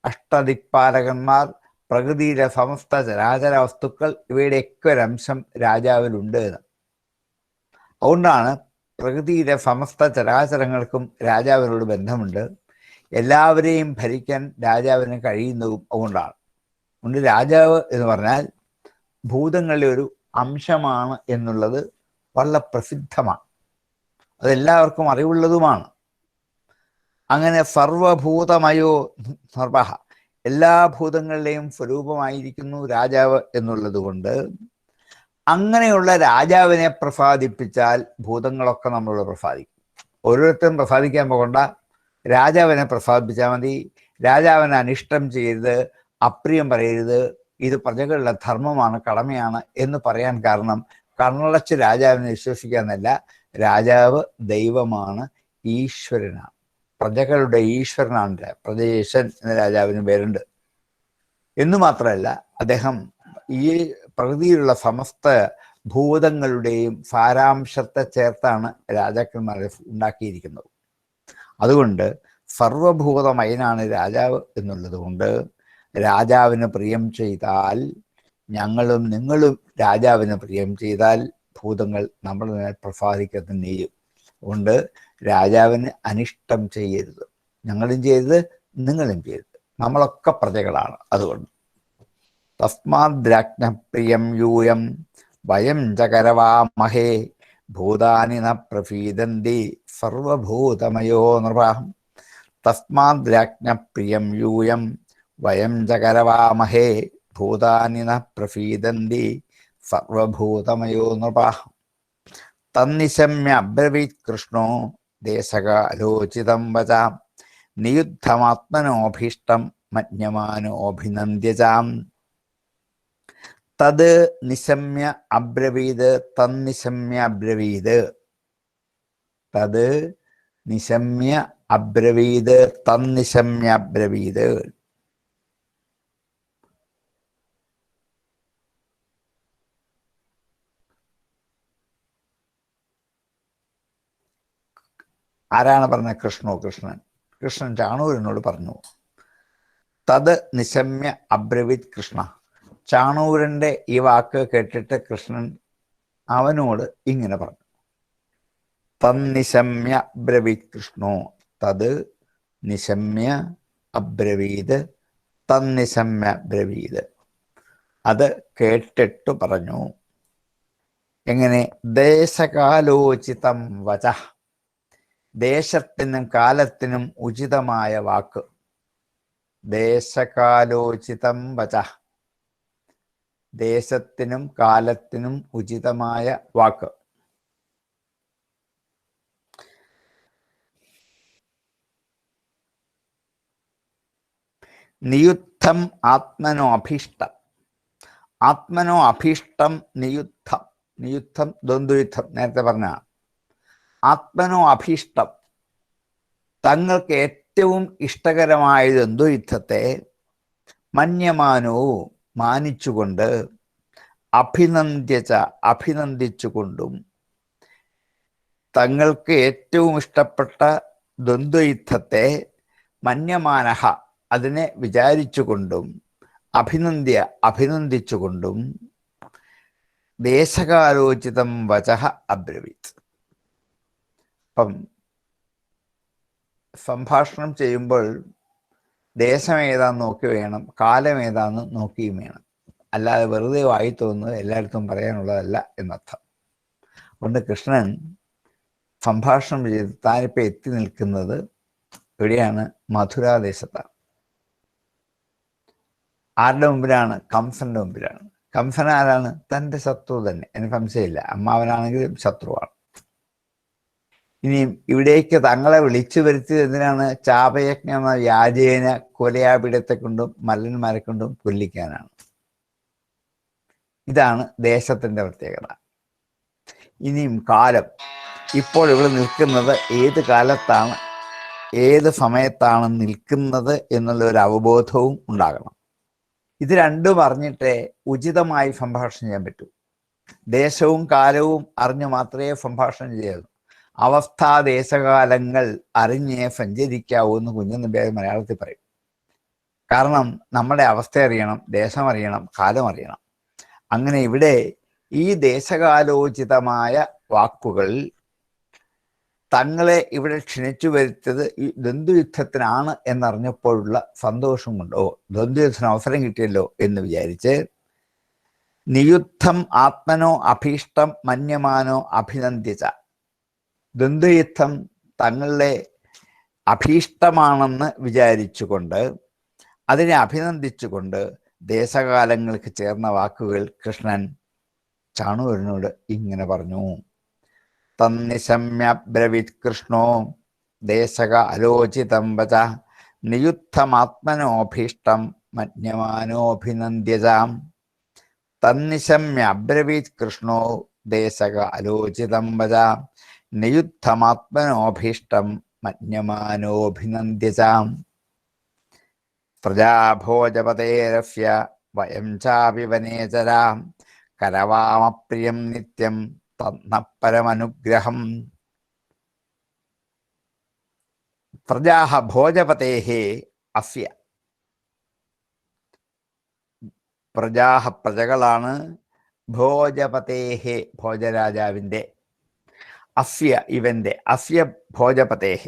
അഷ്ടദിക്പാലകന്മാർ, പ്രകൃതിയിലെ സമസ്ത ചരാചര വസ്തുക്കൾ, ഇവയുടെയൊക്കെ ഒരംശം രാജാവിലുണ്ട് എന്ന്. അതുകൊണ്ടാണ് പ്രകൃതിയിലെ സമസ്ത ചരാചരങ്ങൾക്കും രാജാവിനോട് ബന്ധമുണ്ട്. എല്ലാവരെയും ഭരിക്കാൻ രാജാവിന് കഴിയുന്നതും അതുകൊണ്ടാണ്. അതുകൊണ്ട് രാജാവ് എന്ന് പറഞ്ഞാൽ ഭൂതങ്ങളുടെ ഒരു അംശമാണ് എന്നുള്ളത് വളരെ പ്രസിദ്ധമാണ്, അതെല്ലാവർക്കും അറിവുള്ളതുമാണ്. അങ്ങനെ സർവഭൂതമയോ സർവ, എല്ലാ ഭൂതങ്ങളുടെയും സ്വരൂപമായിരിക്കുന്നു രാജാവ് എന്നുള്ളത് കൊണ്ട് അങ്ങനെയുള്ള രാജാവിനെ പ്രസാദിപ്പിച്ചാൽ ഭൂതങ്ങളൊക്കെ നമ്മളോട് പ്രസാദിക്കും. ഓരോരുത്തരും പ്രസാദിക്കാൻ പോകണ്ട, രാജാവിനെ പ്രസാദിപ്പിച്ചാൽ മതി. രാജാവിനെ അനിഷ്ടം ചെയ്യരുത്, അപ്രിയം പറയരുത്, ഇത് പ്രജകളുടെ ധർമ്മമാണ്, കടമയാണ് എന്ന് പറയാൻ കാരണം കണ്ണടച്ച് രാജാവിനെ വിശ്വസിക്കാന്നല്ല, രാജാവ് ദൈവമാണ്, ഈശ്വരനാണ്, പ്രജകളുടെ ഈശ്വരനാണ്. പ്രജേശൻ എന്ന രാജാവിന് പേരുണ്ട്. എന്നു മാത്രമല്ല, അദ്ദേഹം ഈ പ്രകൃതിയിലുള്ള സമസ്ത ഭൂതങ്ങളുടെയും സാരാംശത്തെ ചേർത്താണ് രാജാക്കന്മാരെ ഉണ്ടാക്കിയിരിക്കുന്നത്. അതുകൊണ്ട് സർവഭൂതമയനാണ് രാജാവ് എന്നുള്ളത് കൊണ്ട് രാജാവിന് പ്രിയം ചെയ്താൽ, ഞങ്ങളും നിങ്ങളും രാജാവിന് പ്രിയം ചെയ്താൽ ഭൂതങ്ങൾ നമ്മളെ പ്രസാദിക്കുക തന്നെ ചെയ്യും. അതുകൊണ്ട് രാജാവിന് അനിഷ്ടം ചെയ്യരുത്, ഞങ്ങളും ചെയ്യരുത്, നിങ്ങളും ചെയ്യരുത്, നമ്മളൊക്കെ പ്രജകളാണ്. അതുകൊണ്ട് തസ്മാദ്രാജ്ഞ പ്രിയം യൂയം വയം ചകരവാമഹേ ഭൂതാനി ന പ്രഫീദന്തി സർവഭൂതമയോ നൃപാഹം. തസ്മാദ്രാജ്ഞ പ്രിയം യൂയം വയം ചകരവാമഹേ ഭൂതാനി ന പ്രഫീദന്തി സർവഭൂതമയോ നൃപാഹം. തന്നിശമ്യ അബ്രവീത് കൃഷ്ണോ ദേശകാലോചിതം വചാം നിയുദ്ധമാത്മനോഭീഷ്ടം മന്യമാനോഭിനന്ദ്യചാം. തത് നിശമ്യ അബ്രവീത്, തന്നിശമ്യ അബ്രവീത്, തത് നിശമ്യ അബ്രവീത്, തന്നിശമ്യ അബ്രവീത്. ആരാണ് പറഞ്ഞത്? കൃഷ്ണൻ ചാണൂരനോട് പറഞ്ഞു. തത് നിശമ്യ അബ്രവീത് കൃഷ്ണ, ചാണൂരന്റെ ഈ വാക്ക് കേട്ടിട്ട് കൃഷ്ണൻ അവനോട് ഇങ്ങനെ പറഞ്ഞു. തന്നിശമ്യ അബ്രവീത് കൃഷ്ണോ, തത് നിശമ്യ അബ്രവീത്, തന്നിശമ്യ അബ്രവീത്. അത് കേട്ടിട്ട് പറഞ്ഞു. എങ്ങനെ? ദേശകാലോചിതം വച, ദേശത്തിനും കാലത്തിനും ഉചിതമായ വാക്ക്. ദേശകാലോചിതം വച, ദേശത്തിനും കാലത്തിനും ഉചിതമായ വാക്ക്. നിയുദ്ധം ആത്മനോ അഭീഷ്ടം, ആത്മനോ അഭീഷ്ടം നിയുദ്ധം, നിയുദ്ധം ദ്വന്ദ്വയുദ്ധം നേരത്തെ പറഞ്ഞ. ആത്മനോ അഭീഷ്ടം, തങ്ങൾക്ക് ഏറ്റവും ഇഷ്ടകരമായ ദ്വന്ദ്വയുദ്ധത്തെ മന്യമാനോ മാനിച്ചുകൊണ്ട്, അഭിനന്ദ്യച്ച അഭിനന്ദിച്ചുകൊണ്ടും, തങ്ങൾക്ക് ഏറ്റവും ഇഷ്ടപ്പെട്ട ദ്വന്ദ്വയുദ്ധത്തെ മന്യമാനഹ അതിനെ വിചാരിച്ചുകൊണ്ടും അഭിനന്ദിച്ചുകൊണ്ടും ദേശകാലോചിതം വചഃ അബ്രവീത്. അപ്പം സംഭാഷണം ചെയ്യുമ്പോൾ ദേശം ഏതാന്ന് നോക്കി വേണം, കാലം ഏതാന്ന് നോക്കിയും വേണം. അല്ലാതെ വെറുതെ വായി തോന്നുന്നത് എല്ലായിടത്തും പറയാനുള്ളതല്ല എന്നർത്ഥം. അതുകൊണ്ട് കൃഷ്ണൻ സംഭാഷണം ചെയ്ത് താനിപ്പോൾ എത്തി നിൽക്കുന്നത് എവിടെയാണ്? മധുരാദേശത്താണ്. ആരുടെ മുമ്പിലാണ്? കംസന്റെ മുമ്പിലാണ്. കംസൻ ആരാണ്? തൻ്റെ ശത്രു തന്നെ, എനിക്ക് സംശയമില്ല. അമ്മാവനാണെങ്കിലും ശത്രുവാണ്. ഇനിയും ഇവിടേക്ക് തങ്ങളെ വിളിച്ചു വരുത്തിയത് എന്തിനാണ്? ചാപയജ്ഞം എന്ന വ്യാജേന കൊലയാപിടത്തെ കൊണ്ടും മല്ലന്മാരെ കൊണ്ടും കൊല്ലിക്കാനാണ്. ഇതാണ് ദേശത്തിൻ്റെ പ്രത്യേകത. ഇനിയും കാലം, ഇപ്പോൾ ഇവിടെ നിൽക്കുന്നത് ഏത് കാലത്താണ്, ഏത് സമയത്താണ് നിൽക്കുന്നത് എന്നുള്ള ഒരു അവബോധവും ഉണ്ടാകണം. ഇത് രണ്ടും അറിഞ്ഞിട്ടേ ഉചിതമായി സംഭാഷണം ചെയ്യാൻ പറ്റൂ. ദേശവും കാലവും അറിഞ്ഞു മാത്രമേ സംഭാഷണം ചെയ്യാവൂ. അവസ്ഥാദേശകാലങ്ങൾ അറിഞ്ഞേ സഞ്ചരിക്കാവൂ എന്ന് കുഞ്ഞുനമ്പി മലയാളത്തിൽ പറയും. കാരണം നമ്മുടെ അവസ്ഥ അറിയണം, ദേശം അറിയണം, കാലം അറിയണം. അങ്ങനെ ഇവിടെ ഈ ദേശകാലോചിതമായ വാക്കുകൾ തങ്ങളെ ഇവിടെ ക്ഷണിച്ചു വരുത്തിയത് ഈ ദ്വന്ദ്വയുദ്ധത്തിനാണ് എന്നറിഞ്ഞപ്പോഴുള്ള സന്തോഷം കൊണ്ടോ, ദ്വന്ദ്വയുദ്ധത്തിന് അവസരം കിട്ടിയല്ലോ എന്ന് വിചാരിച്ച് നിയുദ്ധം ആത്മനോ അഭീഷ്ടം മന്യമാനോ അഭിനന്ദിച്ച, ദ്വന്ദ്വയുദ്ധം തങ്ങളുടെ അഭീഷ്ടമാണെന്ന് വിചാരിച്ചുകൊണ്ട് അതിനെ അഭിനന്ദിച്ചുകൊണ്ട് ദേശകാലങ്ങൾക്ക് ചേർന്ന വാക്കുകൾ കൃഷ്ണൻ ചാണൂരനോട് ഇങ്ങനെ പറഞ്ഞു. തന്നിശമ്യബ്രവീത് കൃഷ്ണോ ദേശക അലോചിതം വച നിയുദ്ധമാത്മനോഭീഷ്ടം മന്യമാനോഭിനന്ദ്യജാം. തന്നിശമ്യബ്രവീത് കൃഷ്ണോ ദേശക അലോചിതം വച നിയുദ്ധമാത്മനോഭീഷ്ടം മന്യമാനോഭിനന്ദ്യജാം. പ്രജാഭോജപതേരസ്യ വയം ചാപി വനേചരാം കരവാമപ്രിയം നിത്യം തന്ന പരമനുഗ്രഹം. പ്രജാഹ ഭോജപതേഹ അസ്യ, പ്രജാഹ പ്രജകളാണ്, ഭോജപതേഹ ഭോജരാജാവിൻ്റെ, അസ്യ ഇവന്റെ, അസ്യ ഭോജപതേഹ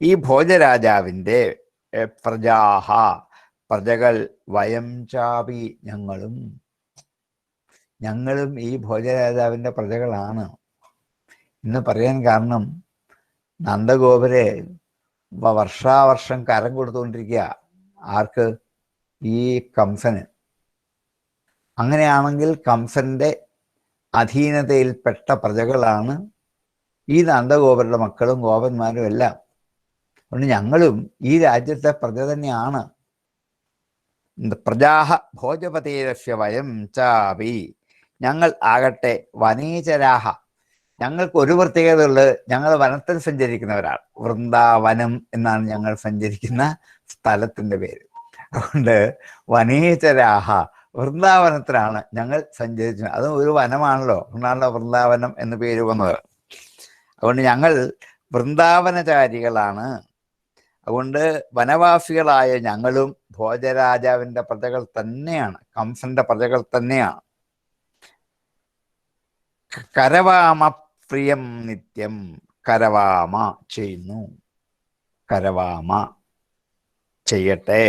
ഈ ഭോജരാജാവിൻ്റെ പ്രജാഹ പ്രജകൾ, വയം ചാപി ഞങ്ങളും ഈ ഭോജരാജാവിൻ്റെ പ്രജകളാണ് എന്ന് പറയാൻ കാരണം നന്ദഗോപരെ വർഷാവർഷം കരം കൊടുത്തുകൊണ്ടിരിക്കുക. ആർക്ക്? ഈ കംസന്. അങ്ങനെയാണെങ്കിൽ കംസന്റെ അധീനതയിൽപ്പെട്ട പ്രജകളാണ് ഈ നന്ദഗോപരുടെ മക്കളും ഗോപന്മാരും എല്ലാം. അതുകൊണ്ട് ഞങ്ങളും ഈ രാജ്യത്തെ പ്രജ തന്നെയാണ്. പ്രജാഹ ഭോജപതേരസ്യ വയം ചാപി, ഞങ്ങൾ ആകട്ടെ വനേചരാഹ, ഞങ്ങൾക്ക് ഒരു പ്രത്യേകത ഉള്ളത്, ഞങ്ങൾ വനത്തിൽ സഞ്ചരിക്കുന്നവരാണ്. വൃന്ദാവനം എന്നാണ് ഞങ്ങൾ സഞ്ചരിക്കുന്ന സ്ഥലത്തിൻ്റെ പേര്. അതുകൊണ്ട് വനേചരാഹ, വൃന്ദാവനത്തിലാണ് ഞങ്ങൾ സഞ്ചരിച്ചത്. അതും ഒരു വനമാണല്ലോ, അതുകൊണ്ടാണല്ലോ വൃന്ദാവനം എന്ന് പേര് വന്നത്. അതുകൊണ്ട് ഞങ്ങൾ വൃന്ദാവനചാരികളാണ്. അതുകൊണ്ട് വനവാസികളായ ഞങ്ങളും ഭോജരാജാവിൻ്റെ പ്രജകൾ തന്നെയാണ്, കംസന്റെ പ്രജകൾ തന്നെയാണ്. കരവാമ പ്രിയം നിത്യം, കരവാമ ചെയ്യുന്നു, കരവാമ ചെയ്യട്ടെ.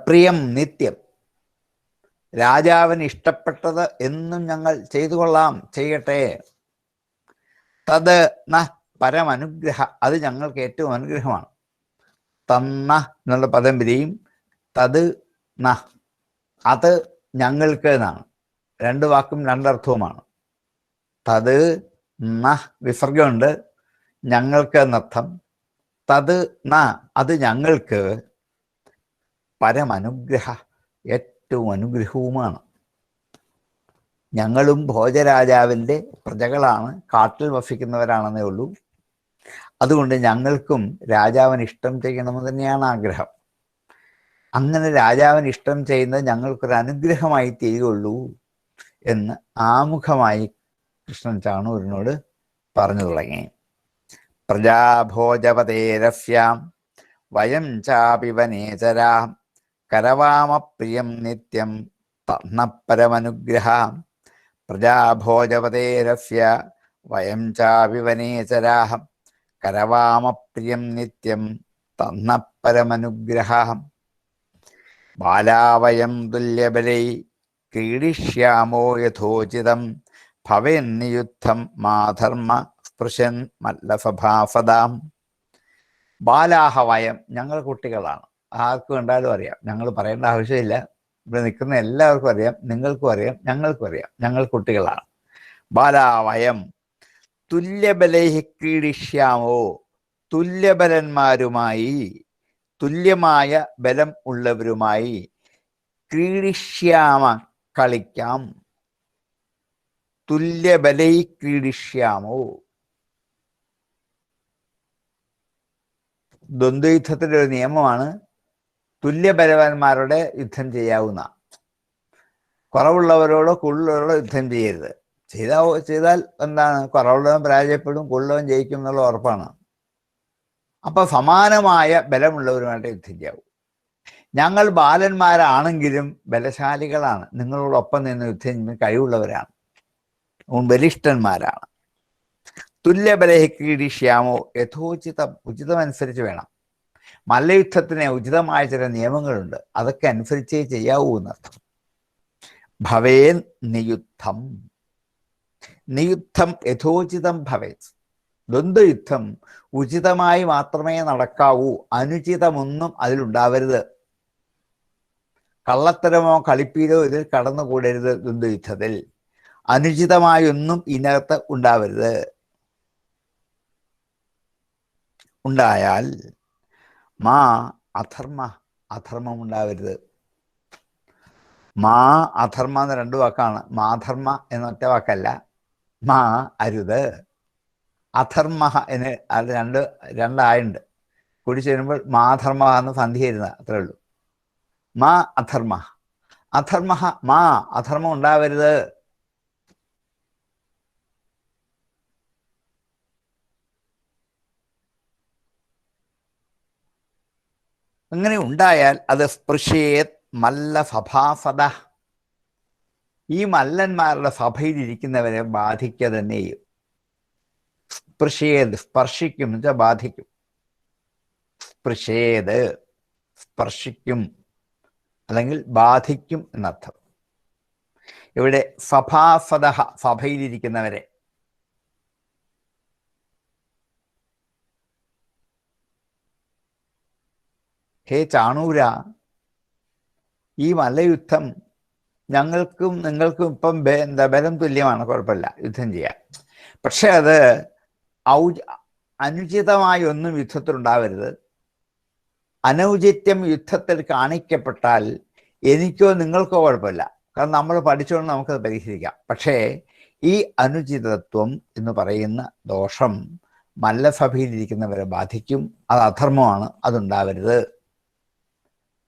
പ്രിയം നിത്യം, രാജാവിന് ഇഷ്ടപ്പെട്ടത് എന്നും ഞങ്ങൾ ചെയ്തു കൊള്ളാം, ചെയ്യട്ടെ. തത് ന പരമനുഗ്രഹ, അത് ഞങ്ങൾക്ക് ഏറ്റവും അനുഗ്രഹമാണ്. തന്ന എന്നുള്ള പദം വരികയും തത് ന, അത് ഞങ്ങൾക്ക് എന്നാണ്. രണ്ട് വാക്കും രണ്ടർത്ഥവുമാണ്. തത് ന വിസർഗമുണ്ട്, ഞങ്ങൾക്ക് എന്നർത്ഥം. തത് ന, അത് ഞങ്ങൾക്ക് പരമനുഗ്രഹ, ഏറ്റവും അനുഗ്രഹവുമാണ്. ഞങ്ങളും ഭോജരാജാവിൻ്റെ പ്രജകളാണ്, കാട്ടിൽ വസിക്കുന്നവരാണെന്നേ ഉള്ളൂ. അതുകൊണ്ട് ഞങ്ങൾക്കും രാജാവിന് ഇഷ്ടം ചെയ്യണമെന്ന് തന്നെയാണ് ആഗ്രഹം. അങ്ങനെ രാജാവിന് ഇഷ്ടം ചെയ്യുന്നത് ഞങ്ങൾക്കൊരു അനുഗ്രഹമായി തീരുകയുള്ളൂ എന്ന് ആമുഖമായി കൃഷ്ണൻ ചാണൂരനോട് പറഞ്ഞു തുടങ്ങി. പ്രജാഭോജപതേരസ്യാം വയം ചാപി വനേചരാ കരവാമപ്രിയം നിത്യം തന്ന പരമനുഗ്രഹ. പ്രജാഭോജപതേരസ്യ വയം ചാപി വനേചരാ കരവാമപ്രിയം നിത്യം തന്ന പരമനുഗ്രഹ. ബാലാവയം തുല്യബലൈ ക്രീഡിഷ്യാമോ യഥോചിതം ഭവേന്നിയുദ്ധം മാധർമ്മ സ്പൃശൻ മല്ലസഭാഫദാം. ബാലാഹവയം, ഞങ്ങൾ കുട്ടികളാണ്. ആർക്കും കണ്ടാലും അറിയാം, ഞങ്ങൾ പറയേണ്ട ആവശ്യമില്ല. ഇവിടെ നിൽക്കുന്ന എല്ലാവർക്കും അറിയാം, നിങ്ങൾക്കും അറിയാം, ഞങ്ങൾക്കും അറിയാം, ഞങ്ങൾ കുട്ടികളാണ്. ബാലാവയം തുല്യബലൈഹി ക്രീഡിഷ്യാമോ, തുല്യബലന്മാരുമായി, തുല്യമായ ബലം ഉള്ളവരുമായി, ക്രീഡിഷ്യാമ കളിക്കാം. തുല്യബലൈ ക്രീഡിഷ്യാമോ. ദ്വന്ദ്വയുദ്ധത്തിൻ്റെ ഒരു നിയമമാണ് തുല്യബലവാന്മാരോട് യുദ്ധം ചെയ്യാവുന്ന. കുറവുള്ളവരോടോ കൂടുതലുള്ളവരോടോ യുദ്ധം ചെയ്യരുത്. ചെയ്താൽ എന്താണ്, കുറവുള്ളവൻ പരാജയപ്പെടും, കൂടുതലവൻ ജയിക്കും എന്നുള്ള ഉറപ്പാണ്. അപ്പൊ സമാനമായ ബലമുള്ളവരുമായിട്ട് യുദ്ധം ചെയ്യാവൂ. ഞങ്ങൾ ബാലന്മാരാണെങ്കിലും ബലശാലികളാണ്, നിങ്ങളോടൊപ്പം നിന്ന് യുദ്ധം ചെയ്യുന്ന കഴിവുള്ളവരാണ്, ബലിഷ്ഠന്മാരാണ്. തുല്യബലഹി ക്രീഡിഷ്യാമോ യഥോചിതം, ഉചിതമനുസരിച്ച് വേണം. മല്ലയുദ്ധത്തിന് ഉചിതമായ ചില നിയമങ്ങളുണ്ട്, അതൊക്കെ അനുസരിച്ചേ ചെയ്യാവൂ എന്നർത്ഥം. ഭവേൻ നിയുദ്ധം, നിയുദ്ധം യഥോചിതം ഭവേത്. ദ്വന്ദ്വയുദ്ധം ഉചിതമായി മാത്രമേ നടക്കാവൂ, അനുചിതമൊന്നും അതിലുണ്ടാവരുത്. കള്ളത്തരമോ കളിപ്പീരോ ഇതിൽ കടന്നുകൂടരുത്. ദ്വന്ദ്വയുദ്ധത്തിൽ അനുചിതമായൊന്നും ഇതിനകത്ത് ഉണ്ടാവരുത്. ഉണ്ടായാൽ മാ അധർമ്മ, അധർമ്മം ഉണ്ടാവരുത്. മാ അധർമ്മ എന്ന രണ്ട് വാക്കാണ്. മാധർമ്മ എന്നൊറ്റ വാക്കല്ല. മാ അരുത്, അധർമ്മ എന്ന് അത് രണ്ടായുണ്ട്. കൂടി ചേരുമ്പോൾ മാധർമ്മ എന്ന് സന്ധി വരുന്ന അത്രേ ഉള്ളൂ. മാ അധർമ്മ, അധർമ്മ മാ, അധർമ്മം ഉണ്ടാവരുത്. അങ്ങനെ ഉണ്ടായാൽ അത് സ്പൃശേത് മല്ലസഭാഫദ, ഈ മല്ലന്മാരുടെ സഭയിലിരിക്കുന്നവരെ ബാധിക്കുക തന്നെ ചെയ്യും. സ്പൃശേത്, സ്പർശിക്കും എന്ന് വെച്ചാൽ ബാധിക്കും. സ്പൃശേത് സ്പർശിക്കും അല്ലെങ്കിൽ ബാധിക്കും എന്നർത്ഥം. ഇവിടെ സഭാഫദ, സഭയിലിരിക്കുന്നവരെ. ഹേ ചാണൂര, ഈ മല്ലയുദ്ധം ഞങ്ങൾക്കും നിങ്ങൾക്കും ഇപ്പം ബലം തുല്യമാണ്, കുഴപ്പമില്ല, യുദ്ധം ചെയ്യാം. പക്ഷെ അത് അനുചിതമായി ഒന്നും യുദ്ധത്തിലുണ്ടാവരുത്. അനൗചിത്യം യുദ്ധത്തിൽ കാണിക്കപ്പെട്ടാൽ എനിക്കോ നിങ്ങൾക്കോ കുഴപ്പമില്ല, കാരണം നമ്മൾ പഠിച്ചുകൊണ്ട് നമുക്കത് പരിഹരിക്കാം. പക്ഷേ ഈ അനുചിതത്വം എന്ന് പറയുന്ന ദോഷം മല്ലസഭയിലിരിക്കുന്നവരെ ബാധിക്കും. അത് അധർമ്മമാണ്, അതുണ്ടാവരുത്.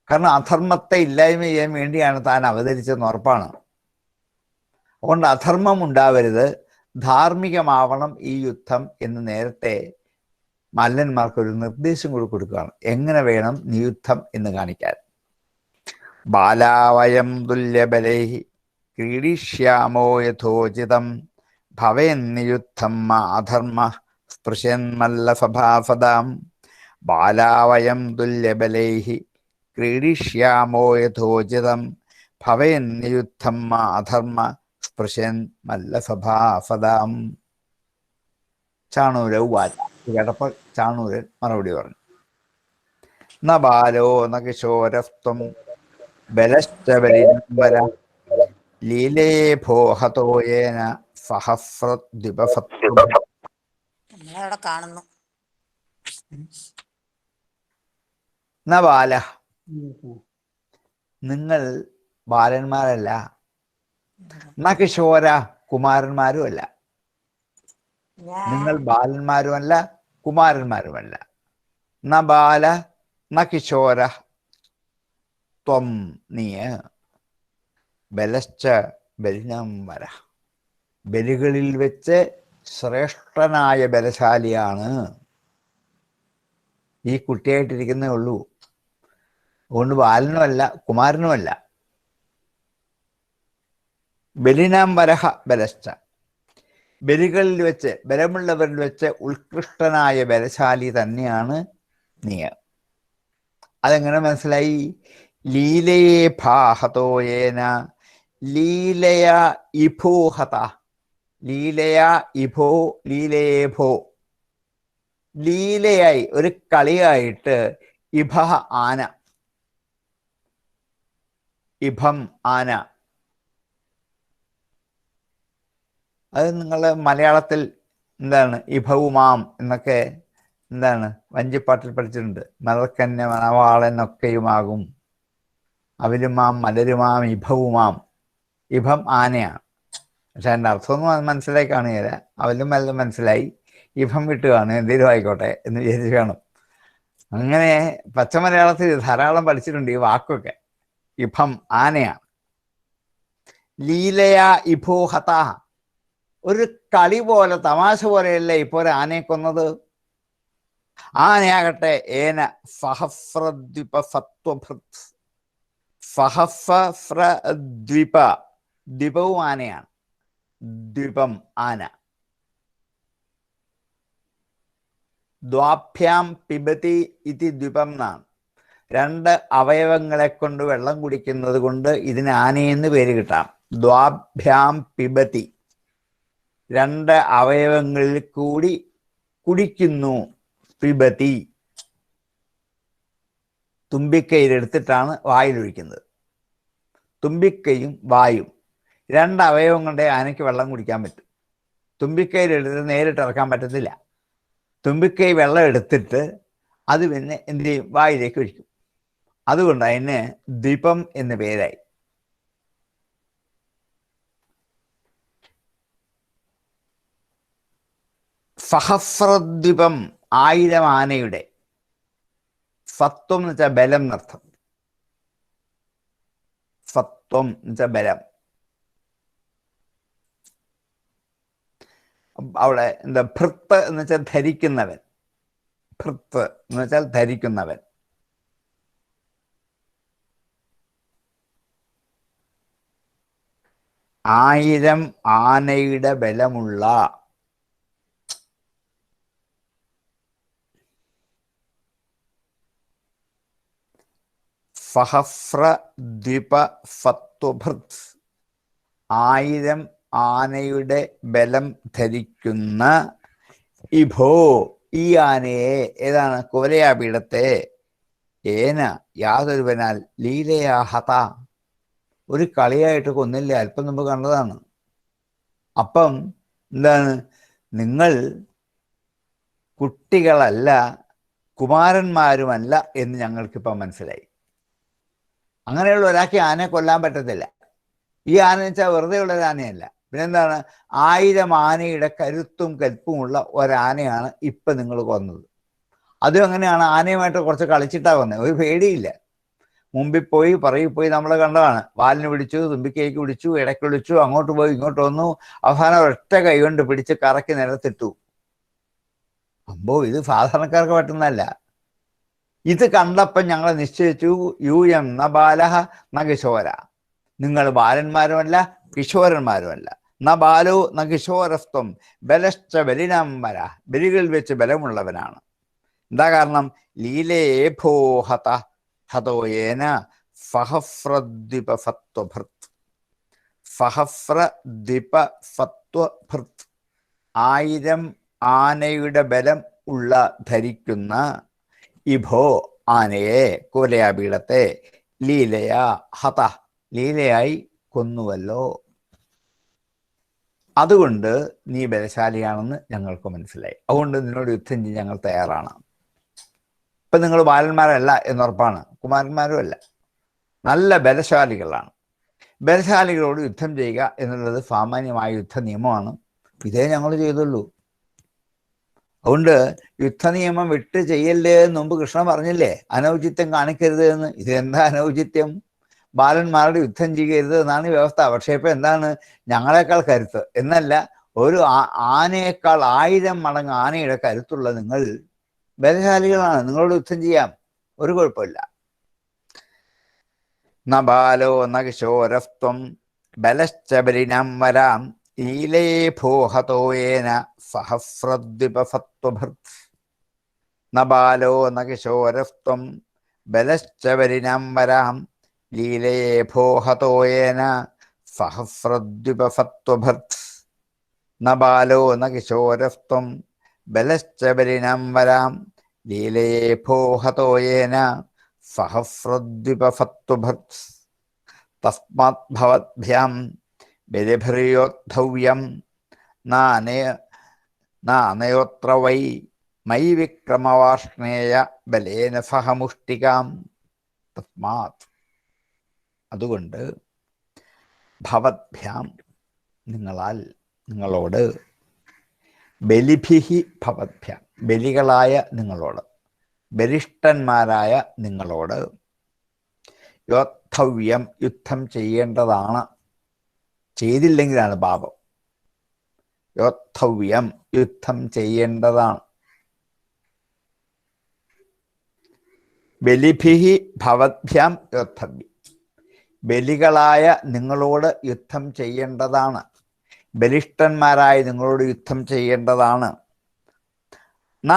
കാരണം അധർമ്മത്തെ ഇല്ലായ്മ ചെയ്യാൻ വേണ്ടിയാണ് താൻ അവതരിച്ചതെന്ന് ഉറപ്പാണ്. അതുകൊണ്ട് അധർമ്മം ഉണ്ടാവരുത്, ധാർമ്മികമാവണം ഈ യുദ്ധം എന്ന് നേരത്തെ മല്ലന്മാർക്കൊരു നിർദ്ദേശം കൂടി കൊടുക്കുകയാണ്, എങ്ങനെ വേണം നിയുദ്ധം എന്ന് കാണിക്കാൻ. ബാലാവയം തുല്യബലൈഹി ക്രീഡിഷ്യാമോ യഥോചിതം ഭവേന്നിയുദ്ധം അധർമ്മ സ്പൃശന്മല്ലസഭാഫദാം. ബാലാവയം തുല്യബലൈഹി ക്രീഡിഷ്യാമോ യഥോചിതം ഭവേന്നിയുദ്ധം അധർമ്മ സ്പൃശൻ മല്ലസഭാഫദാം. ചാണൂര ഉവാച, കേട്ടപ്പോൾ ചാണൂരൻ മറുപടി പറഞ്ഞു. ന ബാലോ ന കിശോരസ്ത്വം ബലശ്ച ബലിനംബര ലീലേ ഭോഹതോയേന സഹസ്രദ്വിപസത്വം. കാണുന്നു. ന ബാല, നിങ്ങൾ ബാലന്മാരല്ല. ന കിശോര, കുമാരന്മാരുമല്ല. നിങ്ങൾ ബാലന്മാരുമല്ല കുമാരന്മാരുമല്ല. ന ബാല ന കിശോര ത്വം, നീ ബലശ്ച ബലിനംബര, ബലികളിൽ വെച്ച് ശ്രേഷ്ഠനായ ബലശാലിയാണ്. ഈ കുട്ടിയായിട്ടിരിക്കുന്നേ ഉള്ളൂ. അതുകൊണ്ട് ബാലനുമല്ല കുമാരനുമല്ല. ബലിനാം വരഹ ബലശ്ച, ബലികളിൽ വെച്ച് ബലമുള്ളവരിൽ വെച്ച് ഉത്കൃഷ്ടനായ ബലശാലി തന്നെയാണ് നീ. അതെങ്ങനെ മനസ്സിലായി? ലീലയേ ഭാഹതോയേന ലീലയ ഇഭോഹത, ലീലയ ഇഭോ ലീലയേ ഭോ, ലീലയായി ഒരു കളിയായിട്ട് ഇഭ ആന, ഇഭം ആന. അത് നിങ്ങൾ മലയാളത്തിൽ എന്താണ് ഇഭവുമാം എന്നൊക്കെ എന്താണ് വഞ്ചിപ്പാട്ടിൽ പഠിച്ചിട്ടുണ്ട്. മലർക്കന്നെ മണവാളനൊക്കെയുമാകും, അവരുമാം മലരുമാം ഇഭവുമാം. ഇഭം ആനയാണ്. പക്ഷെ അതിൻ്റെ അർത്ഥമൊന്നും മനസ്സിലായി കാണുകയില്ല. അവലും വല്ലതും മനസ്സിലായി, ഇഭം വിട്ട് കാണുക, എന്തെങ്കിലും ആയിക്കോട്ടെ എന്ന് വിചാരിച്ച് കാണും. അങ്ങനെ പച്ചമലയാളത്തിൽ ധാരാളം പഠിച്ചിട്ടുണ്ട് ഈ വാക്കൊക്കെ. ഇഭം ആനയാണ്. ലീലയ ഇഭോഹത, ഒരു കളി പോലെ തമാശ പോലെയല്ലേ ഇപ്പോൾ ആനയെ കൊന്നത്. ആനയാകട്ടെ ഏന ഫഹഫ്രദ്വിപ സത്വഭൃത്, ഫഹഫ്രദ്വിപ, ദ്വിപവും ആനയാണ്, ദ്വിപം ആന. ദ്വാഭ്യാം പിബതി ഇതി ദ്വിപം എന്നാണ്. രണ്ട് അവയവങ്ങളെ കൊണ്ട് വെള്ളം കുടിക്കുന്നത് കൊണ്ട് ഇതിന് ആനയെന്ന് പേര് കിട്ടാം. ദ്വാഭ്യാം പിബതി, രണ്ട് അവയവങ്ങളിൽ കൂടി കുടിക്കുന്നു. പിബതി, തുമ്പിക്കൈയിലെടുത്തിട്ടാണ് വായിലൊഴിക്കുന്നത്. തുമ്പിക്കൈയും വായും രണ്ട് അവയവം കൊണ്ടേ ആനയ്ക്ക് വെള്ളം കുടിക്കാൻ പറ്റും. തുമ്പിക്കൈയിലെടുത്ത് നേരിട്ട് ഇറക്കാൻ പറ്റത്തില്ല. തുമ്പിക്കൈ വെള്ളം എടുത്തിട്ട് അത് പിന്നെ എന്ത് ചെയ്യും? വായിലേക്ക് ഒഴിക്കും. അതുകൊണ്ട് അതിന് ദ്വിപം എന്ന് പേരായി. സഹസ്രദ്വിപം, 1000 ആനയുടെ. സത്വം എന്ന് വെച്ചാൽ ബലം എന്നർത്ഥം. സത്വം എന്ന് വെച്ചാൽ ബലം. അവിടെ എന്താ ഭൃത്ത് എന്ന് വെച്ചാൽ ധരിക്കുന്നവൻ. ഭൃത്ത് എന്ന് വെച്ചാൽ ധരിക്കുന്നവൻ. ആയിരം ആനയുടെ ബലമുള്ള സഹസ്രദ്വിപ സത്വഭൃത്, 1000 ആനയുടെ ബലം ധരിക്കുന്ന ഇഭോ, ഈ ആനയെ, ഏതാണ്? കുവലയാപീഠത്തെ, ഏന യാതൊരുവനാൽ ലീലയാഹത, ഒരു കളിയായിട്ട് കൊന്നില്ല. അല്പം മുമ്പ് കണ്ടതാണ്. അപ്പം എന്താണ്? നിങ്ങൾ കുട്ടികളല്ല, കുമാരന്മാരുമല്ല എന്ന് ഞങ്ങൾക്കിപ്പം മനസ്സിലായി. അങ്ങനെയുള്ള ഒരാൾക്ക് ആനയെ കൊല്ലാൻ പറ്റത്തില്ല. ഈ ആന വെച്ചാൽ വെറുതെ ഉള്ള ഒരു ആനയല്ല. പിന്നെന്താണ്? 1000 ആനയുടെ കരുത്തും കൽപ്പുമുള്ള ഒരാനയാണ് ഇപ്പം നിങ്ങൾ കൊന്നത്. അതും എങ്ങനെയാണ്? ആനയുമായിട്ട് കുറച്ച് കളിച്ചിട്ടാണ് കൊന്നത്. ഒരു പേടിയില്ല. മുമ്പിൽ പോയി പറയിൽ പോയി നമ്മൾ കണ്ടതാണ്. വാലിന് പിടിച്ചു, തുമ്പിക്കൈക്ക് പിടിച്ചു, ഇടയ്ക്ക് വിളിച്ചു, അങ്ങോട്ട് പോയി ഇങ്ങോട്ട് വന്നു, അവസാനം ഒറ്റ കൈ കൊണ്ട് പിടിച്ച് കറക്കി നിലത്തിട്ടു. അമ്പോ, ഇത് സാധാരണക്കാർക്ക് പറ്റുന്നതല്ല. ഇത് കണ്ടപ്പം ഞങ്ങൾ നിശ്ചയിച്ചു, യൂയം ന ബാലഹ ന കിശോര, നിങ്ങൾ ബാലന്മാരുമല്ല കിശോരന്മാരുമല്ല. ന ബാലോ ന കിശോരസ്ത്വം ബലശ്ച ബലിനംബര, ബലികളിൽ വെച്ച് ബലമുള്ളവനാണ്. എന്താ കാരണം? ലീലയേ ഭോഹത ഹതോയേന സഹസ്രദ്വിപ സത്വഭൃത്, സഹസ്രദ്വിപ സത്വഭൃത്, 1000 ആനയുടെ ബലം ഉള്ള ധരിക്കുന്ന ഇഭോ, ആനയെ, കുവലയാപീഠത്തെ, ലീലയാ ഹത, ലീലയായി കൊന്നുവല്ലോ. അതുകൊണ്ട് നീ ബലശാലിയാണെന്ന് ഞങ്ങൾക്ക് മനസ്സിലായി. അതുകൊണ്ട് നിന്നോട് യുദ്ധം ചെയ്യാൻ ഞങ്ങൾ തയ്യാറാണ്. ഇപ്പം നിങ്ങൾ ബാലന്മാരല്ല എന്നുറപ്പാണ്, കുമാരന്മാരും അല്ല, നല്ല ബലശാലികളാണ്. ബലശാലികളോട് യുദ്ധം ചെയ്യുക എന്നുള്ളത് സാമാന്യമായ യുദ്ധ നിയമമാണ്. ഇതേ ഞങ്ങൾ ചെയ്തുള്ളൂ. അതുകൊണ്ട് യുദ്ധനിയമം വിട്ട് ചെയ്യല്ലേ എന്ന് മുമ്പ് കൃഷ്ണൻ പറഞ്ഞില്ലേ? അനൗചിത്യം കാണിക്കരുത് എന്ന്. ഇതെന്താ അനൗചിത്യം? ബാലന്മാരുടെ യുദ്ധം ചെയ്യരുത് എന്നാണ് ഈ വ്യവസ്ഥ. പക്ഷേ ഇപ്പം എന്താണ്? ഞങ്ങളെക്കാൾ കരുത്ത് എന്നല്ല, ഒരു ആനയേക്കാൾ 1000 മടങ്ങ് ആനയുടെ കരുത്തുള്ള നിങ്ങൾ ബലശാലികളാണ്, നിങ്ങളോട് യുദ്ധം ചെയ്യാം, ഒരു കുഴപ്പമില്ല. ന ബാലോ ന കിശോരസ്ത്വം ബലശ്ചബലിനം വരാം ലീലേ ഭോഹതോയേന സഹസ്രദ്വിപസത്വഭൃത്. ന ബാലോ ന കിശോരസ്ത്വം ബലശ്ചബലിനം വരാം ലീലേ ഭോഹതോയേന സഹസ്രദ്വിപസത്വഭൃത്. ന ബാലോ ന കിശോരസ്ത്വം ബലശ്ചബലിനം വരാം ലീലേ ഭോഹതോയേന സഹസ്രദ്വിപസത്വഭൃത്. തസ്മാത് ഭവദ്ഭ്യാം ബലിഭിർയോദ്ധവ്യം നാനയോത്ര വൈ മയി വിക്രമവാർഷ്ണേയ ബലേന സഹമുഷ്ടികാം. തസ്മാത് അതുകൊണ്ട് ഭവദ്ഭ്യാം നിങ്ങളാൽ, നിങ്ങളോട്, ബലിഭിഹി ഭവദ്ഭ്യാം ബലികളായ നിങ്ങളോട്, ബലിഷ്ഠന്മാരായ നിങ്ങളോട്, യോദ്ധവ്യം യുദ്ധം ചെയ്യേണ്ടതാണ്, ചെയ്തില്ലെങ്കിലാണ് പാപം. യോദ്ധവ്യം യുദ്ധം ചെയ്യേണ്ടതാണ്. ബലിഭിഹി ഭവദ്ഭ്യാം യോദ്ധവ്യം ബലികളായ നിങ്ങളോട് യുദ്ധം ചെയ്യേണ്ടതാണ്, ബലിഷ്ഠന്മാരായ നിങ്ങളോട് യുദ്ധം ചെയ്യേണ്ടതാണ്. ന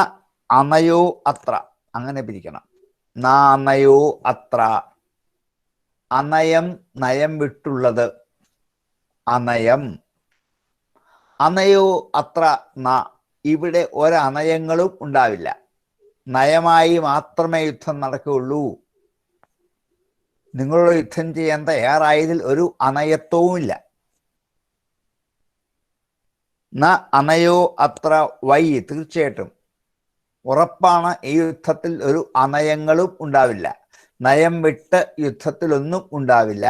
അനയോ അത്ര, അങ്ങനെ പിരിക്കണം. ന അനയോ അത്ര, അനയം നയം വിട്ടുള്ളത്, അനയം. അനയോ അത്ര ന, ഇവിടെ ഒരനയങ്ങളും ഉണ്ടാവില്ല, നയമായി മാത്രമേ യുദ്ധം നടക്കുകയുള്ളൂ. നിങ്ങളോട് യുദ്ധം ചെയ്യാൻ തയ്യാറായതിൽ ഒരു അനയത്വവുമില്ല. ന അനയോ അത്ര വൈ, തീർച്ചയായിട്ടും ഉറപ്പാണ്, ഈ യുദ്ധത്തിൽ ഒരു അനയങ്ങളും ഉണ്ടാവില്ല, നയം വിട്ട് യുദ്ധത്തിലൊന്നും ഉണ്ടാവില്ല.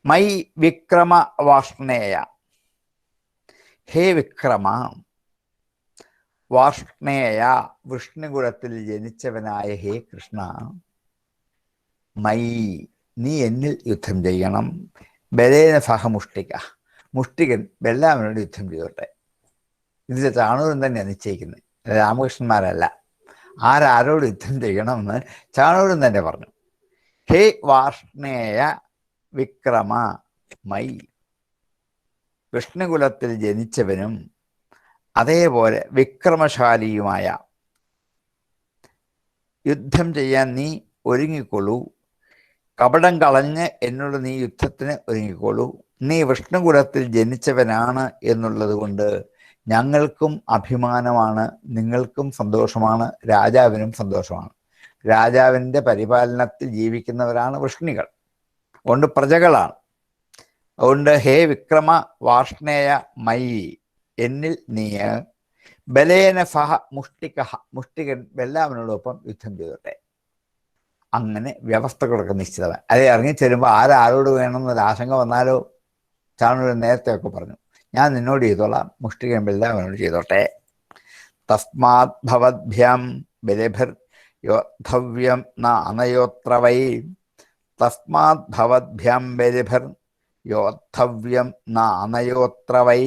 മൈ വിക്രമ വാർഷ്ണേയ, ഹേ വിക്രമ, വാർഷ്ണേയ വിഷ്ണുകുലത്തിൽ ജനിച്ചവനായ ഹേ കൃഷ്ണ, മൈ നീ എന്നിൽ യുദ്ധം ചെയ്യണം. ബലേന സഹമുഷ്ടിക, മുഷ്ടികൻ ബലരാമനോട് യുദ്ധം ചെയ്തോട്ടെ. ഇത് ചാണൂരൻ തന്നെയാണ് നിശ്ചയിക്കുന്നത്, രാമകൃഷ്ണന്മാരല്ല. ആരാരോട് യുദ്ധം ചെയ്യണമെന്ന് ചാണൂരൻ തന്നെ പറഞ്ഞു. ഹേ വാർഷ്ണേയ വിക്രമ മൈ, വിഷ്ണുകുലത്തിൽ ജനിച്ചവനും അതേപോലെ വിക്രമശാലിയുമായ, യുദ്ധം ചെയ്യാൻ നീ ഒരുങ്ങിക്കൊള്ളൂ. കപടം കളഞ്ഞ് എന്നോട് നീ യുദ്ധത്തിന് ഒരുങ്ങിക്കോളൂ. നീ വിഷ്ണുകുലത്തിൽ ജനിച്ചവനാണ് എന്നുള്ളത് കൊണ്ട് ഞങ്ങൾക്കും അഭിമാനമാണ്, നിങ്ങൾക്കും സന്തോഷമാണ്, രാജാവിനും സന്തോഷമാണ്. രാജാവിൻ്റെ പരിപാലനത്തിൽ ജീവിക്കുന്നവരാണ് വൃഷ്ണികൾ, അതുകൊണ്ട് പ്രജകളാണ്. അതുകൊണ്ട് ഹേ വിക്രമ വാർഷ്ണേയ മൈ, എന്നിൽ നീ ബലേന സഹ മുഷ്ടിക, മുഷ്ടികൻ ബലരാമനോടൊപ്പം യുദ്ധം ചെയ്തോട്ടെ. അങ്ങനെ വ്യവസ്ഥകളൊക്കെ നിശ്ചിതമായി. അത് ഇറങ്ങിച്ചെല്ലുമ്പോൾ ആരോട് വേണമെന്നൊരു ആശങ്ക വന്നാലോ, ചാണൂരൻ നേരത്തെയൊക്കെ പറഞ്ഞു, ഞാൻ നിന്നോട് ചെയ്തോളാം, മുഷ്ടികൻ ബലരാമനോട് ചെയ്തോട്ടെ. തസ്മാത് ഭവദ്ഭ്യാം ബലിഭിർ യോദ്ധവ്യം ന അനയോത്ര വൈ. തസ്മാത് ഭവദ്ഭ്യാം ബലിഭിർ യോദ്ധവ്യം ന അനയോത്ര വൈ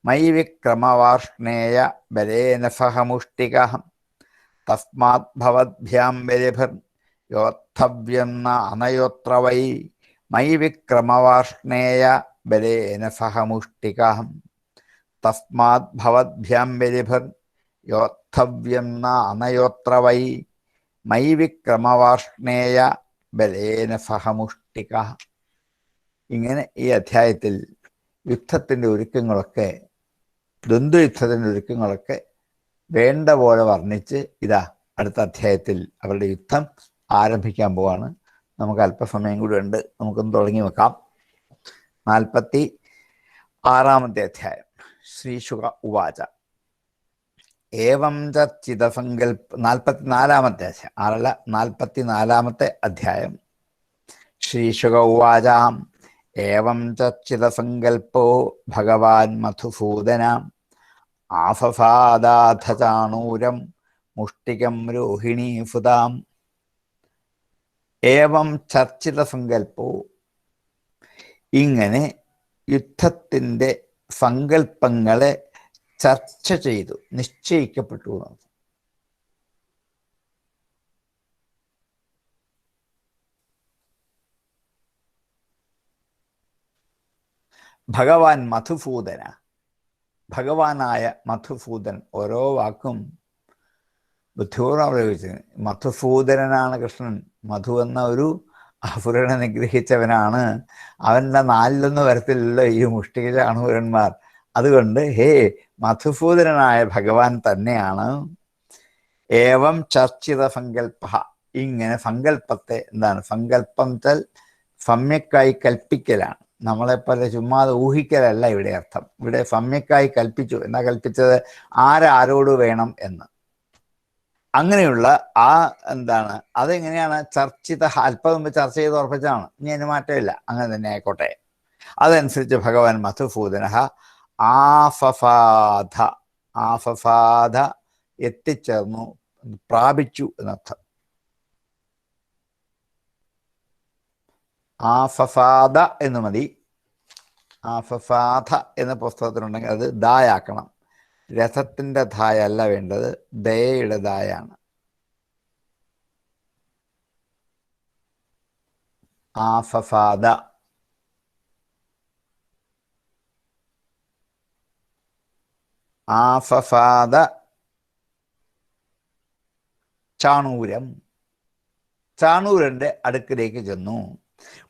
മൈ വിക്രമവാർഷ്ണേയ ബലേന സഹമുഷ്ടിക. തസ്മാത് ഭവദ്ഭ്യാം ബലിഭിർ യോദ്ധവ്യം ന അനയോത്ര വൈ മൈ വിക്രമവാർഷ്ണേയ ബലേന സഹമുഷ്ടിക. തസ്മാത് ഭവദ്ഭ്യാം ബലിഭിർ യോദ്ധവ്യം ന അനയോത്ര വൈ മൈ വിക്രമവാർഷ്ണേയ ബലേന സഹമുഷ്ടിക. ഇങ്ങനെ ഈ അധ്യായത്തിൽ യുദ്ധത്തിൻ്റെ ഒരുക്കങ്ങളൊക്കെ, ദ്വന്ദ്വയുദ്ധത്തിൻ്റെ ഒരുക്കങ്ങളൊക്കെ വേണ്ട പോലെ വർണ്ണിച്ച് ഇതാ അടുത്ത അധ്യായത്തിൽ അവരുടെ യുദ്ധം ആരംഭിക്കാൻ പോവാണ്. നമുക്ക് അല്പസമയം കൂടി ഉണ്ട്, നമുക്കൊന്ന് തുടങ്ങി വെക്കാം. 46-ാമത്തെ അധ്യായം. ശ്രീശുക ഉവാച ഏവം ചിദസങ്കൽപ്പ. 44-ാമത്തെ അധ്യായം, 44-ാമത്തെ അധ്യായം. ശ്രീശുക ഉവാച ഏവം ചിദസങ്കൽപ്പോ ഭഗവാൻ മധുസൂദന ആസസാദാഥ ചാണൂരം മുഷ്ടികം രോഹിണീസുതാം. ഏവം ചർച്ചിത സങ്കല്പോ, ഇങ്ങനെ യുദ്ധത്തിൻ്റെ സങ്കല്പങ്ങളെ ചർച്ച ചെയ്തു, നിശ്ചയിക്കപ്പെട്ടു. ഭഗവാൻ മധുസൂദന, ഭഗവാനായ മധുസൂദൻ. ഓരോ വാക്കും ബുദ്ധിപൂർവ്വം പ്രയോഗിച്ചത്. മധുസൂദനാണ് കൃഷ്ണൻ. മധു എന്ന ഒരു അസുരനെ നിഗ്രഹിച്ചവനാണ്. അവൻ്റെ നാലിലൊന്ന് വരത്തില്ലല്ലോ ഈ മുഷ്ടിക ചാണൂരന്മാർ. അതുകൊണ്ട് ഹേ മധുസൂദനായ ഭഗവാൻ തന്നെയാണ്. ഏവം ചർച്ചിത സങ്കല്പ, ഇങ്ങനെ സങ്കല്പത്തെ, എന്താണ് സങ്കല്പം വെച്ചാൽ സമ്യക്കായി കൽപ്പിക്കലാണ്. നമ്മളെപ്പോലെ ചുമ്മാതെ ഊഹിക്കലല്ല ഇവിടെ അർത്ഥം. ഇവിടെ സമ്യക്കായി കൽപ്പിച്ചു. എന്നാ കൽപ്പിച്ചത്? ആരോട് വേണം എന്ന്. അങ്ങനെയുള്ള ആ എന്താണ് അതെങ്ങനെയാണ് ചർച്ചിത, അല്പം മുമ്പ് ചർച്ച ചെയ്ത് ഉറപ്പിച്ചാണ്. ഇനി അതിന് മാറ്റമില്ല, അങ്ങനെ തന്നെ ആയിക്കോട്ടെ. അതനുസരിച്ച് ഭഗവാൻ മധുസൂദന ആഫഫാധ, ആഫഫാധ എത്തിച്ചേർന്നു, പ്രാപിച്ചു എന്നർത്ഥം. ആഫഫാദ എന്ന് മതി. ആഫഫാധ എന്ന പുസ്തകത്തിനുണ്ടെങ്കിൽ അത് ദായാക്കണം. രഥത്തിൻ്റെ ധായ അല്ല വേണ്ടത്, ദയയുടെ ദായാണ്. ആഫഫാദ. ആഫഫാദ ചാണൂരം, ചാണൂരൻ്റെ അടുക്കിലേക്ക് ചെന്നു.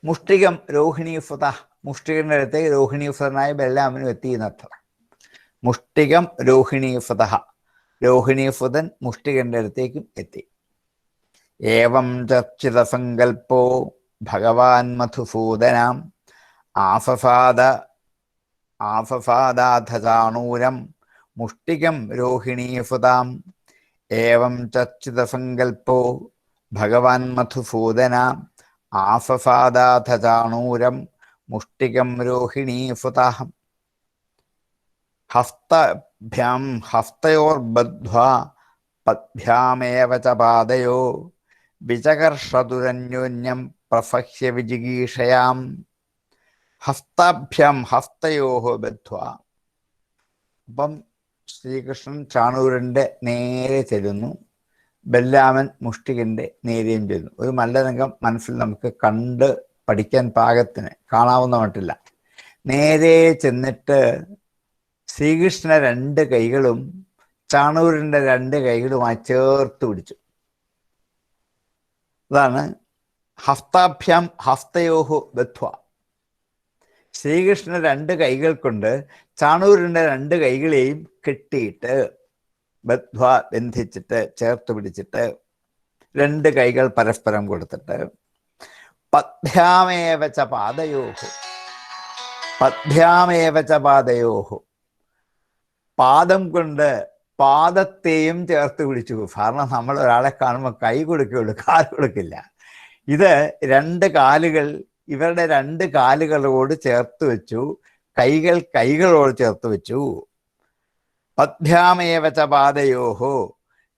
മുഷ്ടികം രോഹിണീഫത, മുഷ്ടികന്റെ അടുത്തേക്ക് രോഹിണീഫതനായ ബലരാമനും എത്തി എന്നർത്ഥം. മുഷ്ടികം രോഹിണീഫത, രോഹിണീഫതൻ മുഷ്ടികന്റെ അടുത്തേക്കും എത്തി. ഏവം ചർച്ചിത സങ്കൽപ്പോ ഭഗവാൻ മധുസൂദനാം ആഫഫാദ, ആഫഫാദാഥ ചാണൂരം മുഷ്ടികം രോഹിണീഫതാം. ഏവം ചർച്ചിത സങ്കൽപ്പോ ഭഗവാൻ മധുസൂദനാം ആഫഫാദാഥ ചാണൂരം മുഷ്ടികം രോഹിണീഫതാം. ഹസ്തഭ്യാം ഹസ്തയോർബദ്ധ്വാ പദ്ഭ്യാമേവ ച പാദയോ വിചകർഷതുരന്യോന്യം പ്രഫഹ്യ വിജിഗീഷയാം. ഹസ്താഭ്യാം ഹസ്തയോഹോ ബദ്ധ്വാ. അപ്പം ശ്രീകൃഷ്ണൻ ചാണൂരൻ്റെ നേരെ ചെല്ലുന്നു, ബലരാമൻ മുഷ്ടികന്റെ നേരെയും ചെല്ലുന്നു. ഒരു മല്ലരംഗം മനസ്സിൽ നമുക്ക് കണ്ട് പഠിക്കാൻ പാകത്തിന് കാണാവുന്ന മട്ടില്ല. നേരെ ചെന്നിട്ട് ശ്രീകൃഷ്ണ രണ്ട് കൈകളും ചാണൂരൻ്റെ രണ്ട് കൈകളുമായി ചേർത്ത് പിടിച്ചു. അതാണ് ഹസ്താഭ്യാം ഹസ്തയോഹോ ബദ്ധ്വ. ശ്രീകൃഷ്ണ രണ്ട് കൈകൾ കൊണ്ട് ചാണൂരൻ്റെ രണ്ട് കൈകളെയും കെട്ടിയിട്ട്, ബദ്ധ്വ ബന്ധിച്ചിട്ട്, ചേർത്ത് പിടിച്ചിട്ട്, രണ്ട് കൈകൾ പരസ്പരം കൊടുത്തിട്ട്, പദ്ഭ്യാമേവ ച പാദയോഹോ, പദ്ഭ്യാമേവ ച പാദയോഹോ, പാദം കൊണ്ട് പാദത്തെയും ചേർത്ത് പിടിച്ചു. കാരണം നമ്മൾ ഒരാളെ കാണുമ്പോൾ കൈ കൊടുക്കുകയുള്ളൂ, കാല് കൊടുക്കില്ല. ഇത് രണ്ട് കാലുകൾ ഇവരുടെ രണ്ട് കാലുകളോട് ചേർത്ത് വെച്ചു, കൈകൾ കൈകളോട് ചേർത്ത് വെച്ചു. പദ്ഭ്യാമേവ ച പാദയോഹോ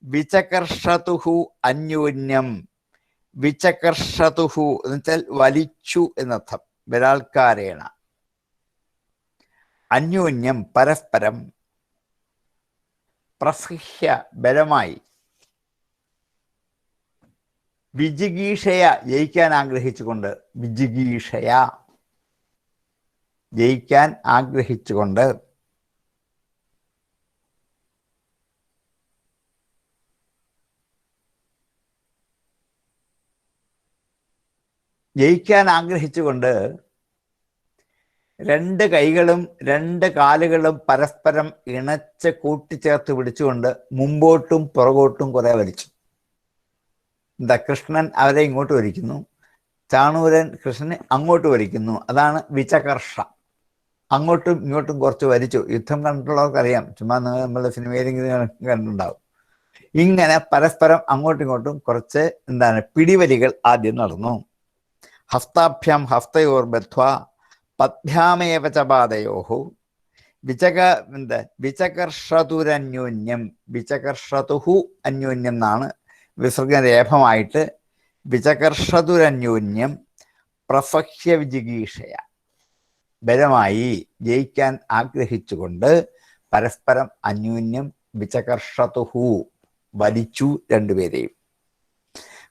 വിചകർഷതുഹു അന്യോന്യം. വിചകർഷതുഹു എന്ന് വെച്ചാൽ വലിച്ചു എന്നർത്ഥം, ബലാത്കാരേണ. അന്യോന്യം പരസ്പരം. പ്രഫഹ്യ ബലമായി. വിജിഗീഷയ ജയിക്കാൻ ആഗ്രഹിച്ചുകൊണ്ട്. വിജിഗീഷയ ജയിക്കാൻ ആഗ്രഹിച്ചുകൊണ്ട്. ജയിക്കാൻ ആഗ്രഹിച്ചുകൊണ്ട് രണ്ട് കൈകളും രണ്ട് കാലുകളും പരസ്പരം ഇണച്ച് കൂട്ടിച്ചേർത്ത് പിടിച്ചുകൊണ്ട് മുമ്പോട്ടും പുറകോട്ടും കുറെ വലിച്ചു. എന്താ, കൃഷ്ണൻ അവരെ ഇങ്ങോട്ട് വലിക്കുന്നു, ചാണൂരൻ കൃഷ്ണനെ അങ്ങോട്ട് വലിക്കുന്നു. അതാണ് വിചകർഷ. അങ്ങോട്ടും ഇങ്ങോട്ടും കുറച്ച് വലിച്ചു. യുദ്ധം കണ്ടിട്ടുള്ളവർക്കറിയാം, ചുമ്മാ നമ്മളുടെ സിനിമയിലെങ്കിലും കണ്ടിട്ടുണ്ടാവും. ഇങ്ങനെ പരസ്പരം അങ്ങോട്ടും ഇങ്ങോട്ടും കുറച്ച് എന്താണ് പിടിവലികൾ ആദ്യം നടന്നു. ഹസ്താഭ്യാം ഹസ്തയോർ ബദ്ധ്വാ പദ്ഭ്യാമേവ ച പാദയോഹോ വിചകർഷതുരന്യോന്യം. വിചകർഷതുഹു അന്യോന്യം എന്നാണ് വിസർഗരേഫമായിട്ട്. വിചകർഷതുരന്യോന്യം പ്രഫഹ്യ വിജിഗീഷയ. ബലമായി ജയിക്കാൻ ആഗ്രഹിച്ചുകൊണ്ട് പരസ്പരം അന്യോന്യം വിചകർഷതുഹു വലിച്ചു രണ്ടുപേരെയും.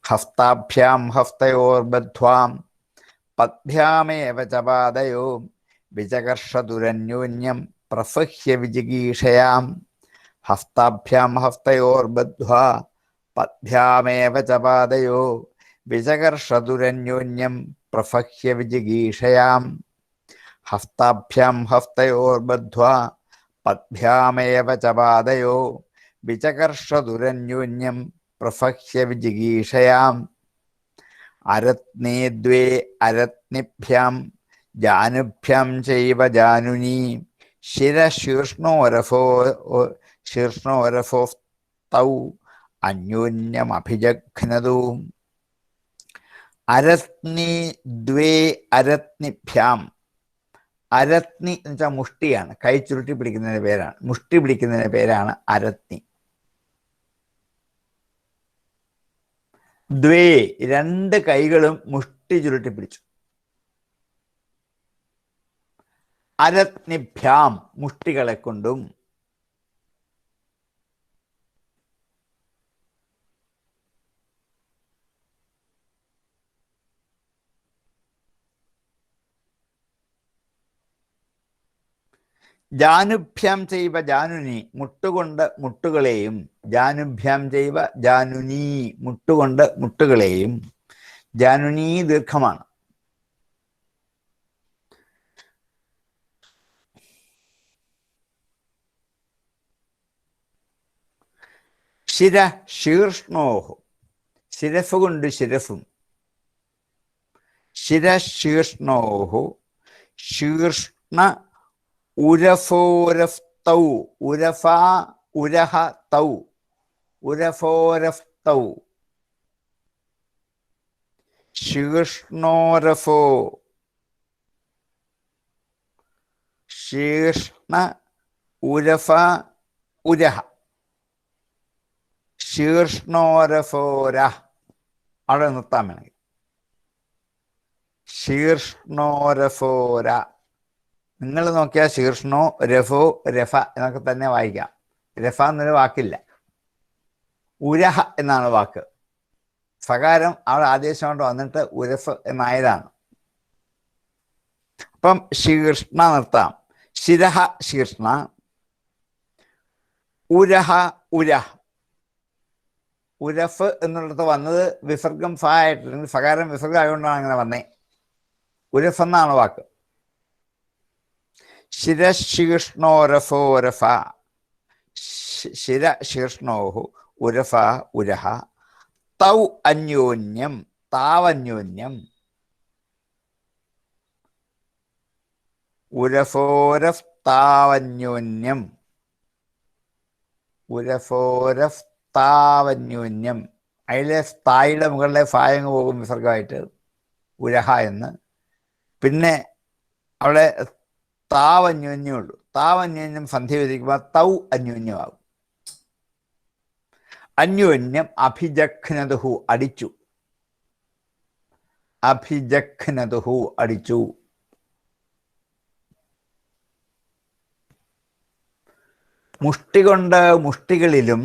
ഹസ്താഭ്യാം ഹസ്തയോർബധ്വാം പദ്ഭ്യാമേവ ച പാദയോ വിചകർഷതുരന്യോന്യം പ്രസഹ്യ വിജിഗീഷയാം. ഹസ്താഭ്യാം ഹസ്തയോർബധ്വാ പദ്ഭ്യാമേവ ച പാദയോ വിചകർഷതുരന്യോന്യം പ്രസഹ്യ വിജിഗീഷയാം. ഹസ്താഭ്യാം ഹസ്തയോർബധ്വാ പദ്ഭ്യാമേവ ച പാദയോ വിചകർഷതുരന്യോന്യം പ്രസഹ്യ വിജിഗീഷയാം. അരത്നേ ദ്വേ അരത്നിഭ്യാം ജാനുഭ്യാം ചൈവ ജാനുനി ശിരശീർഷ്ണോരഫോസ്തൗ അന്യോന്യമഭിജഘ്നതു. അരത്നി ദ്വേ അരത്നിഭ്യാം. അരത്നി എന്ന് വെച്ചാൽ മുഷ്ടിയാണ്, കൈ ചുരുട്ടി പിടിക്കുന്നതിന് പേരാണ്, മുഷ്ടി പിടിക്കുന്നതിന് പേരാണ് അരത്നി. ദ്വേ രണ്ട് കൈകളും മുഷ്ടി ചുരുട്ടി പിടിച്ചു. അരത്നിഭ്യാം മുഷ്ടികളെ കൊണ്ടും. ജാനുഭ്യാം ചൈവ ജാനുനി മുട്ടുകൊണ്ട് മുട്ടുകളെയും. ജാനുഭ്യാം ചൈവ ജാനുനി മുട്ടുകൊണ്ട് മുട്ടുകളെയും. ജാനുനി ദീർഘമാണ്. ശിര ശീർഷ്ണോഹു ശിരസ് കൊണ്ട് ശിരസും. ശിരശീർഷ്ണോഹു ശീർഷ്ണ ഉരഫോരഫ്തൗ ഉരഫ ഉരഹ തൗ ഉരഫോരഫ്തൗ ശീർഷ്ണോരഫോ ശീർഷ്ണ ഉരഫ ഉരഹ ശീർഷ്ണോരഫോര. അവിടെ നിർത്താൻ വേണമെങ്കിൽ ശീർഷ്ണോരഫോര. നിങ്ങൾ നോക്കിയാൽ ശീർഷ്ണോ രഫോ രഫ എന്നൊക്കെ തന്നെ വായിക്കാം. രഫ എന്നൊരു വാക്കില്ല, ഉരഹ എന്നാണ് വാക്ക്. സകാരം അവിടെ ആദേശം കൊണ്ട് വന്നിട്ട് ഉരഫ് എന്നായതാണ്. അപ്പം ശീർഷ്ണ നിർത്താം. ശിരഹ ശീർഷ്ണ, ഉരഹ ഉരഹ. ഉരഫ് എന്നുള്ളത് വന്നത് വിസർഗം ഫ ആയിട്ട്, സകാരം വിസർഗം ആയതുകൊണ്ടാണ് അങ്ങനെ വന്നേ. ഉരഫ് എന്നാണ് വാക്ക്. ശിരശീർഷ്ണോരഫോരഫ ശിര ശീർഷ്ണോഹു ഉരഫ ഉരഹ തൗ അന്യോന്യം താവന്യോന്യം. ഉരഫോരഫ് താവന്യോന്യം ഉരഫോരഫ് താവന്യോന്യം. അതിലെ സ്ഥായിയുടെ മുകളിലെ ഫായങ്ങ് പോകും വിസർഗമായിട്ട് ഉരഹ എന്ന്. പിന്നെ അവിടെ താവന്യോന്യമുള്ളൂ. താവന്യോന്യം സന്ധ്യ വിധിക്കുമ്പോൾ തൗ അന്യോന്യമാകും. അന്യോന്യം അഭിജഘ്നതുഹു അടിച്ചു. അഭിജഘ്നതുഹു അടിച്ചു. മുഷ്ടി കൊണ്ട് മുഷ്ടികളിലും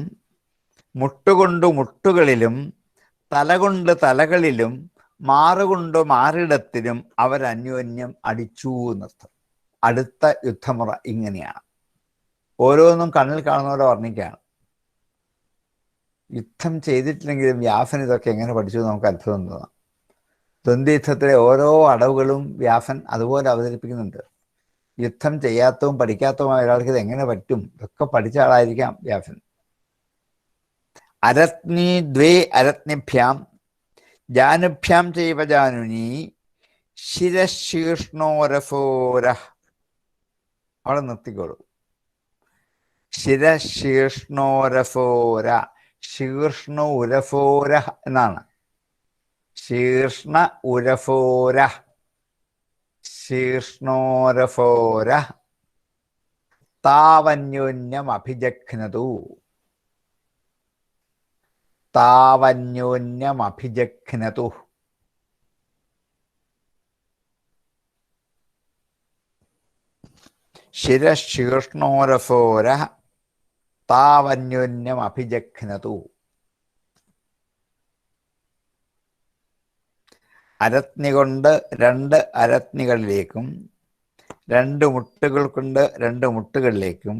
മുട്ടുകൊണ്ട് മുട്ടുകളിലും തലകൊണ്ട് തലകളിലും മാറുകൊണ്ട് മാറിടത്തിലും അവരന്യോന്യം അടിച്ചു എന്നർത്ഥം. അടുത്ത യുദ്ധമുറ ഇങ്ങനെയാണ്. ഓരോന്നും കണ്ണിൽ കാണുന്നവരെ വർണ്ണിക്കുകയാണ്. യുദ്ധം ചെയ്തിട്ടില്ലെങ്കിലും വ്യാസൻ ഇതൊക്കെ എങ്ങനെ പഠിച്ചു നമുക്ക് അത്ഭുതം തോന്നാം. ദ്വന്ദ്വയുദ്ധത്തിലെ ഓരോ അടവുകളും വ്യാസൻ അതുപോലെ അവതരിപ്പിക്കുന്നുണ്ട്. യുദ്ധം ചെയ്യാത്തതും പഠിക്കാത്തതുമായ ഒരാൾക്ക് ഇത് എങ്ങനെ പറ്റും? ഇതൊക്കെ പഠിച്ച ആളായിരിക്കാം വ്യാസൻ. അരത്നി ദ്വേ അരത്നിഭ്യാം ജാനുഭ്യാം ചൈവ ജാനുനി ശിരശീർഷ്ണോരഫോര. അവിടെ നിർത്തിക്കോളൂ. ശിരശീർഷ്ണോരഫോര. ശീർഷ്ണ ഉരഫോര എന്നാണ്. ശീർഷ്ണ ഉരഫോര ശീർഷ്ണോരഫോര താവന്യോന്യം അഭിജഘ്നതു. താവന്യോന്യം അഭിജഘ്നതു. ശിരശീർഷ്ണോരഫോര താവന്യോന്യം അഭിജഘ്നതു. അരത്നി കൊണ്ട് രണ്ട് അരത്നികളിലേക്കും, രണ്ട് മുട്ടുകൾ കൊണ്ട് രണ്ട് മുട്ടുകളിലേക്കും,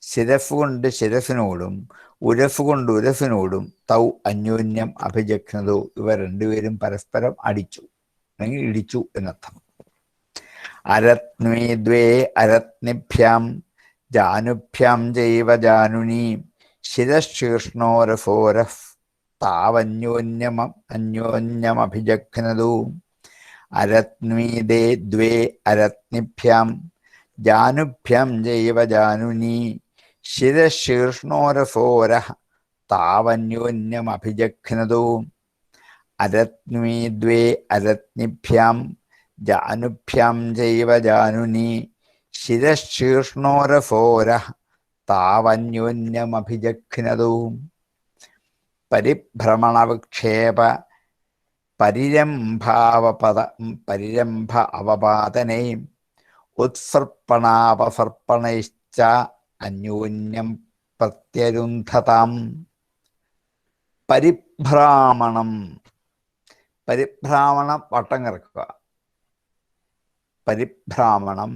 ശിരഫ് കൊണ്ട് ശിരഫിനോടും ഉരഫ് കൊണ്ട് ഉരഫിനോടും തൗ അന്യോന്യം അഭിജഘ്നതു. ഇവ രണ്ടുപേരും പരസ്പരം അടിച്ചു അല്ലെങ്കിൽ ഇടിച്ചു എന്നർത്ഥം. അരത്നീ ദ്വേ അരത്നിഭ്യാം ജാനുഭ്യാം ജൈവ ജാനുനി ശിരശീർഷ്ണോരഫോരഫ് താവന്യോന്യമഭിജഘ്നതു. അരത്നീദേ ദ്വേ അരത്നിഭ്യാം ജാനുഭ്യാം ജൈവ ജാനുനി ശിരശീർഷ്ണോരഫോര താവന്യോന്യമഭിജഘ്നതു. അരത്നീ ദ്വേ അരത്നിഭ്യാം ജാനുഭ്യാം ജൈവ ജാനുനി ശിരശീർഷ്ണോരഫോര താവന്യോന്യമഭിജഘ്നതു. പരിഭ്രമണവിക്ഷേപ പരിരംഭ അവപാതനേ ഉത്സർപ്പണാപസർപ്പണൈശ്ച അന്യോന്യം പ്രത്യരുന്ധതാം. പരിഭ്രാമണം. പരിഭ്രാമണം വട്ടം കറക്കുക. പരിഭ്രാമണം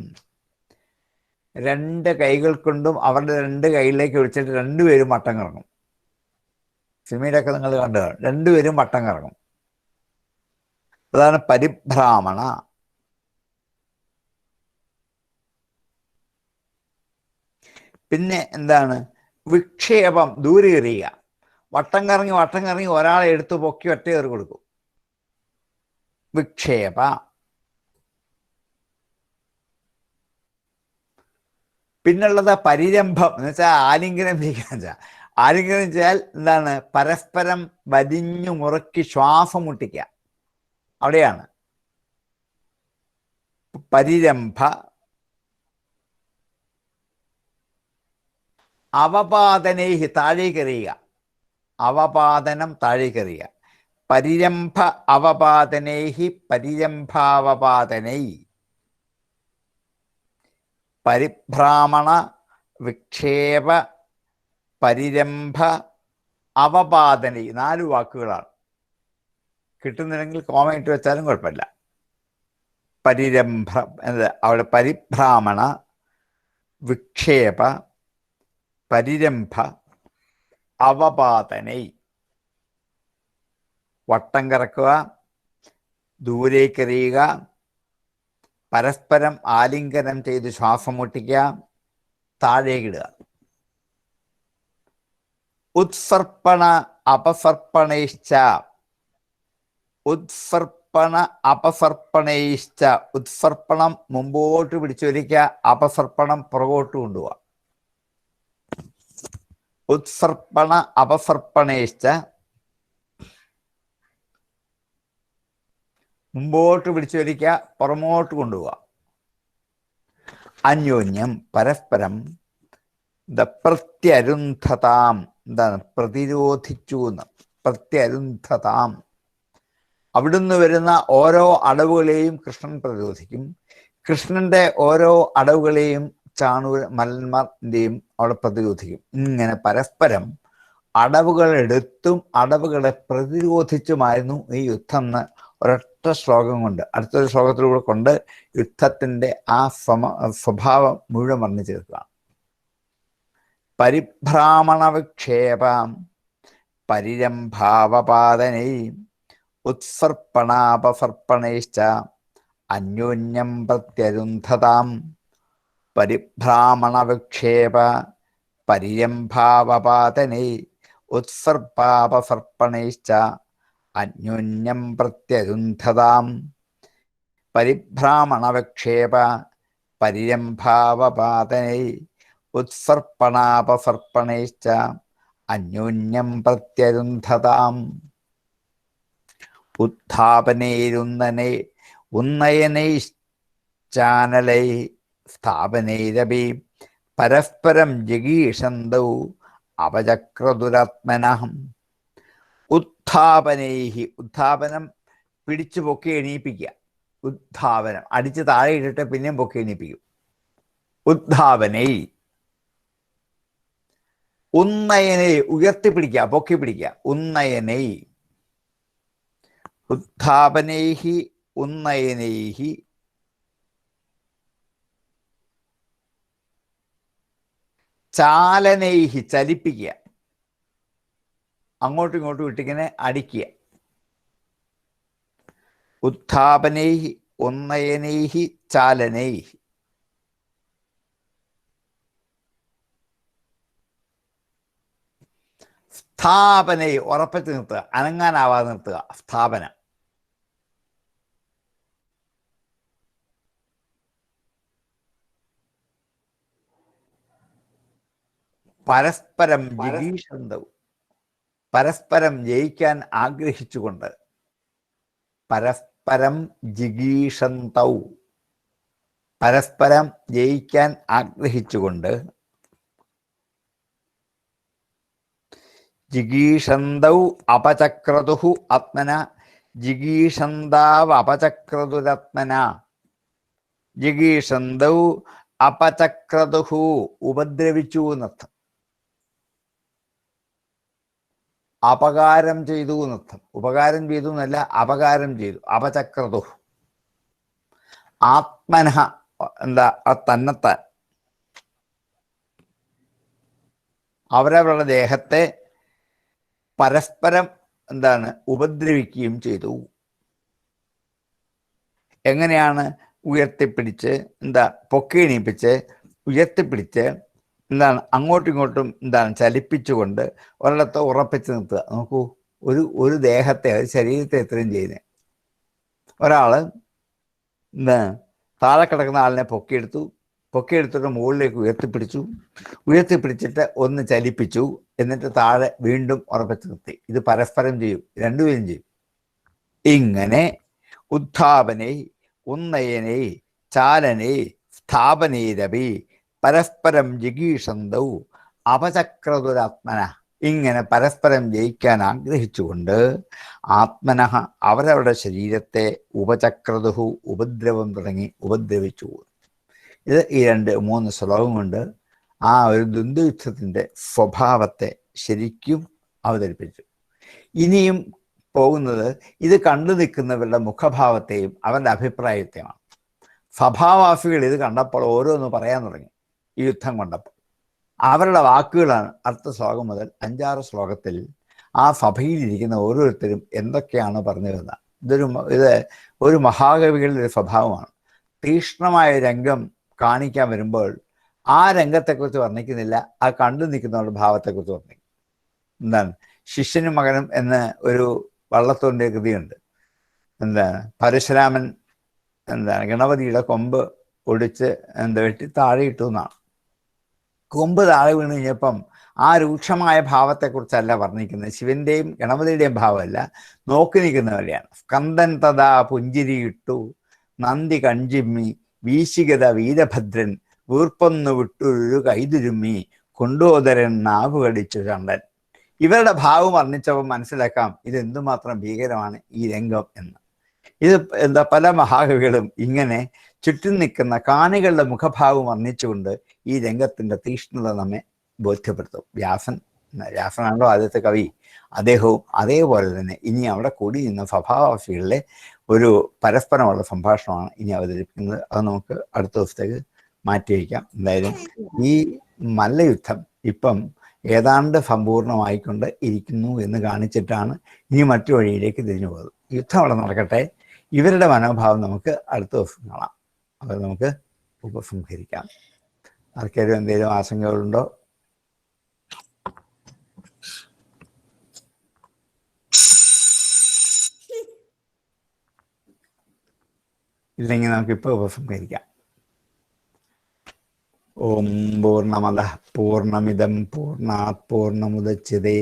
രണ്ട് കൈകൾ കൊണ്ടും അവരുടെ രണ്ട് കൈയിലേക്ക് ഒഴിച്ചിട്ട് രണ്ടുപേരും വട്ടം കറങ്ങും. സിനിമയിലൊക്കെ നിങ്ങൾ കണ്ടു കാണും. രണ്ടുപേരും വട്ടം കറങ്ങും. അതാണ് പരിഭ്രാമണ. പിന്നെ എന്താണ്? വിക്ഷേപം, ദൂരെ എറിയുക. വട്ടം കറങ്ങി ഒരാളെ എടുത്ത് പൊക്കി ഒറ്റ കയറി കൊടുക്കും. വിക്ഷേപ. പിന്നുള്ളത് പരിരംഭം എന്ന് വെച്ചാൽ ആലിംഗനം ചെയ്യുക. ആലിംഗനം ചെയ്യാൽ എന്താണ്? പരസ്പരം വലിഞ്ഞു മുറുക്കി ശ്വാസം മുട്ടിക്കുക. അവിടെയാണ് പരിരംഭ. അവപാതനേഹി, താഴേക്കെറിയുക. അവപാതനം, താഴേക്കെറിയുക. പരിരംഭ അവപാതനേഹി പരിരംഭാവപാതനൈ. പരിഭ്രാമണ വിക്ഷേപ പരിരംഭ അവപാതനൈ 4 വാക്കുകളാണ്. കിട്ടുന്നില്ലെങ്കിൽ കോമ ഇട്ട് വെച്ചാലും കുഴപ്പമില്ല. പരിരംഭ അവിടെ പരിഭ്രാമണ വിക്ഷേപ പരിരംഭ അവപാതനൈ. വട്ടം കറക്കുക, ദൂരേക്കെറിയുക, പരസ്പരം ആലിംഗനം ചെയ്ത് ശ്വാസം മുട്ടിക്കുക, താഴേക്കിടുക. ഉത്സർപ്പണ അപസർപ്പണൈശ്ച. ഉത്സർപ്പണ അപസർപ്പണൈശ്ച. ഉത്സർപ്പണം മുമ്പോട്ട് പിടിച്ചൊരിക്കുക, അപസർപ്പണം പുറകോട്ട് കൊണ്ടുപോവുക. ഉത്സർപ്പണ അപസർപ്പണൈശ്ച. മുമ്പോട്ട് പിടിച്ചൊരിക്കുക, പുറമോട്ട് കൊണ്ടുപോവുക. അന്യോന്യം, പരസ്പരം. പ്രത്യരുന്ധതാം. എന്താണ്? പ്രതിരോധിച്ചു എന്ന്. പ്രത്യരുന്ധതാം. അവിടുന്ന് വരുന്ന ഓരോ അടവുകളെയും കൃഷ്ണൻ പ്രതിരോധിക്കും. കൃഷ്ണന്റെ ഓരോ അടവുകളെയും ചാണൂർ മലന്മാരുടെയും അവിടെ പ്രതിരോധിക്കും. ഇങ്ങനെ പരസ്പരം അടവുകൾ എടുത്തും അടവുകളെ പ്രതിരോധിച്ചുമായിരുന്നു ഈ യുദ്ധം എന്ന് ഒരൊറ്റ ശ്ലോകം കൊണ്ട്, അടുത്തൊരു ശ്ലോകത്തിലൂടെ കൊണ്ട് യുദ്ധത്തിന്റെ ആ സ്വഭാവം മുഴുവൻ പറഞ്ഞു ചേർക്കുക. പരിഭ്രാമണ വിക്ഷേപ പരിരംഭാവപാതനൈ ഉത്സർപ്പണാപസർപ്പണൈശ്ച അന്യോന്യം പ്രത്യരുന്ധതാം. പരിഭ്രാമണ വിക്ഷേപ പരിരംഭാവപാതനൈ ഉത്സർപ്പാപസർപ്പണൈശ്ച അന്യോന്യം പ്രത്യരുന്ധതാം. പരിഭ്രാമണ വിക്ഷേപ പരിരംഭാവപാതനൈ ഉത്സർപ്പണാപസർപ്പണൈശ്ച അന്യോന്യം പ്രത്യരുന്ധതാം. ഉത്ഥാപനൈരുന്നനൈ ഉന്നയനൈശ്ചാനലൈ സ്ഥാപനൈരപി പരസ്പരം ജഗീഷന്തൗ അപചക്രദുരാത്മനഃ. ഉത്ഥാപനൈഹി. ഉത്ഥാപനം പിടിച്ചു പൊക്കി എണീപ്പിക്കുക. ഉത്ഥാപനം അടിച്ച് താഴെ ഇട്ടിട്ട് പിന്നെയും പൊക്കി എണീപ്പിക്കും. ഉദ്ധാവനൈ. ഉന്നയനൈ ഉയർത്തിപ്പിടിക്കുക, പൊക്കി പിടിക്കുക. ഉന്നയനൈ. ഉദ്ധാപനൈഹി ഉന്നയനൈഹി ചാലനൈഹി ചലിപ്പിക്കുക, അങ്ങോട്ടും ഇങ്ങോട്ടും ഇട്ടിങ്ങനെ അടിക്കുക. ഉത്ഥാപനൈഹി ഉന്നയനൈഹി ചാലനൈഹി. സ്ഥാപനൈ ഉറപ്പിച്ച് നിർത്തുക, അനങ്ങാനാവാതെ നിർത്തുക. സ്ഥാപന. പരസ്പരം ജിഗീഷന്തവും, പരസ്പരം ജയിക്കാൻ ആഗ്രഹിച്ചുകൊണ്ട്. പരസ്പരം ജിഗീഷന്തൗ, പരസ്പരം ജയിക്കാൻ ആഗ്രഹിച്ചുകൊണ്ട്. ജിഗീഷന്തൗ അപചക്രതുഹു ആത്മന. ജിഗീഷന്താവ് അപചക്രതുരാത്മന. ജിഗീഷന്തൗ അപചക്രതുഹു ഉപദ്രവിച്ചു എന്നർത്ഥം. അപകാരം ചെയ്തു എന്നർത്ഥം. ഉപകാരം ചെയ്തു എന്നല്ല, അപകാരം ചെയ്തു. അപചക്രതു. ആത്മനഃ എന്താ? തന്നെത്താൻ. അവരവരുടെ ദേഹത്തെ പരസ്പരം എന്താണ്? ഉപദ്രവിക്കുകയും ചെയ്തു. എങ്ങനെയാണ്? ഉയർത്തിപ്പിടിച്ച്, എന്താ, പൊക്കിണീപ്പിച്ച് ഉയർത്തിപ്പിടിച്ച്, എന്താണ്, അങ്ങോട്ടും ഇങ്ങോട്ടും എന്താണ് ചലിപ്പിച്ചുകൊണ്ട് ഒരിടത്ത് ഉറപ്പിച്ച് നിർത്തുക. നോക്കൂ, ഒരു ദേഹത്തെ, ഒരു ശരീരത്തെ എത്രയും ചെയ്യുന്നത്. ഒരാൾ എന്താണ് താഴെ കിടക്കുന്ന ആളിനെ പൊക്കിയെടുത്തിട്ട് മുകളിലേക്ക് ഉയർത്തിപ്പിടിച്ചിട്ട് ഒന്ന് ചലിപ്പിച്ചു, എന്നിട്ട് താഴെ വീണ്ടും ഉറപ്പിച്ച് നിർത്തി. ഇത് പരസ്പരം ചെയ്യും, രണ്ടുപേരും ചെയ്യും. ഇങ്ങനെ ഉദ്ധാപനൈ ഉന്നയനൈ ചാലനൈ സ്ഥാപനൈരപി പരസ്പരം ജിഗീഷന്തൗ അപചക്രതുരാത്മന. ഇങ്ങനെ പരസ്പരം ജയിക്കാൻ ആഗ്രഹിച്ചുകൊണ്ട് ആത്മനഃ അവരവരുടെ ശരീരത്തെ ഉപചക്രതുഹു ഉപദ്രവം തുടങ്ങി ഉപദ്രവിച്ചു. ഇത് ഈ 2-3 ശ്ലോകം കൊണ്ട് ആ ഒരു ദ്വന്ദ്വയുദ്ധത്തിൻ്റെ സ്വഭാവത്തെ ശരിക്കും അവതരിപ്പിച്ചു. ഇനിയും പോകുന്നത് ഇത് കണ്ടു നിൽക്കുന്നവരുടെ മുഖഭാവത്തെയും അവരുടെ അഭിപ്രായത്തെയുമാണ്. സഭാവാസികൾ ഇത് കണ്ടപ്പോൾ ഓരോന്ന് പറയാൻ തുടങ്ങി. ഈ യുദ്ധം കണ്ടപ്പോൾ അവരുടെ വാക്കുകളാണ് അടുത്ത ശ്ലോകം മുതൽ 5-6 ശ്ലോകത്തിൽ ആ സഭയിലിരിക്കുന്ന ഓരോരുത്തരും എന്തൊക്കെയാണ് പറഞ്ഞു വരുന്നത്. ഇത് ഒരു മഹാകവികളുടെ ഒരു സ്വഭാവമാണ്. തീക്ഷ്ണമായ രംഗം കാണിക്കാൻ വരുമ്പോൾ ആ രംഗത്തെക്കുറിച്ച് വർണ്ണിക്കുന്നില്ല, ആ കണ്ടു നിൽക്കുന്നവരുടെ ഭാവത്തെക്കുറിച്ച് വർണ്ണിക്കും. എന്താണ്? ശിഷ്യനും മകനും എന്ന് ഒരു വള്ളത്തോളിൻ്റെ കൃതിയുണ്ട്. എന്താണ്? പരശുരാമൻ എന്താണ് ഗണപതിയുടെ കൊമ്പ് ഒടിച്ച് വെട്ടി താഴെ ഇട്ടു എന്നാണ്. കൊമ്പ് താഴെ വീണ് കഴിഞ്ഞപ്പം ആ രൂക്ഷമായ ഭാവത്തെക്കുറിച്ചല്ല വർണ്ണിക്കുന്നത്. ശിവന്റെയും ഗണപതിയുടെയും ഭാവമല്ല, നോക്കി നിൽക്കുന്നവരെയാണ്. സ്കന്ദൻ തഥാ പുഞ്ചിരിയിട്ടു നന്ദി കഞ്ചിമ്മി വീശികത വീരഭദ്രൻ വീർപ്പൊന്നു വിട്ടൊരു കൈതുരുമ്മി കൊണ്ടോദരൻ നാവു കടിച്ചു ചണ്ടൻ. ഇവരുടെ ഭാവം വർണ്ണിച്ചപ്പോൾ മനസ്സിലാക്കാം ഇത് എന്തുമാത്രം ഭീകരമാണ് ഈ രംഗം എന്ന്. ഇത് എന്താ, പല മഹാകവികളും ഇങ്ങനെ ചുറ്റും നിൽക്കുന്ന കാണികളുടെ മുഖഭാവം വർണ്ണിച്ചുകൊണ്ട് ഈ രംഗത്തിൻ്റെ തീക്ഷ്ണത നമ്മെ ബോധ്യപ്പെടുത്തും. വ്യാസനാണല്ലോ ആദ്യത്തെ കവി. അദ്ദേഹവും അതേപോലെ തന്നെ ഇനി അവിടെ കൂടി നിന്ന സഭാവാസികളിലെ ഒരു പരസ്പരമുള്ള സംഭാഷണമാണ് ഇനി അവതരിപ്പിക്കുന്നത്. അത് നമുക്ക് അടുത്ത ദിവസത്തേക്ക് മാറ്റി വയ്ക്കാം. എന്തായാലും ഈ മല്ലയുദ്ധം ഇപ്പം ഏതാണ്ട് സമ്പൂർണ്ണമായിക്കൊണ്ട് ഇരിക്കുന്നു എന്ന് കാണിച്ചിട്ടാണ് ഇനി മറ്റു വഴിയിലേക്ക് തിരിഞ്ഞു പോകുന്നത്. യുദ്ധം അവിടെ നടക്കട്ടെ, ഇവരുടെ മനോഭാവം നമുക്ക് അടുത്ത ദിവസം കാണാം. അത് നമുക്ക് ഉപസംഹരിക്കാം. ആർക്കെങ്കിലും എന്തെങ്കിലും ആശങ്കകളുണ്ടോ? ഇല്ലെങ്കിൽ നമുക്കിപ്പോൾ ഉപസംഹരിക്കാം. ഓം പൂർണ്ണമദഃ പൂർണ്ണമിദം പൂർണ്ണാത് പൂർണ്ണമുദച്യതേ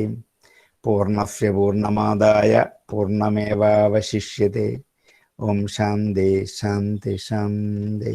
പൂർണ്ണസ്യ പൂർണ്ണമാദായ പൂർണ്ണമേവാവശിഷ്യതേ. ഓം ശാന്തി ശാന്തി ശാന്തി.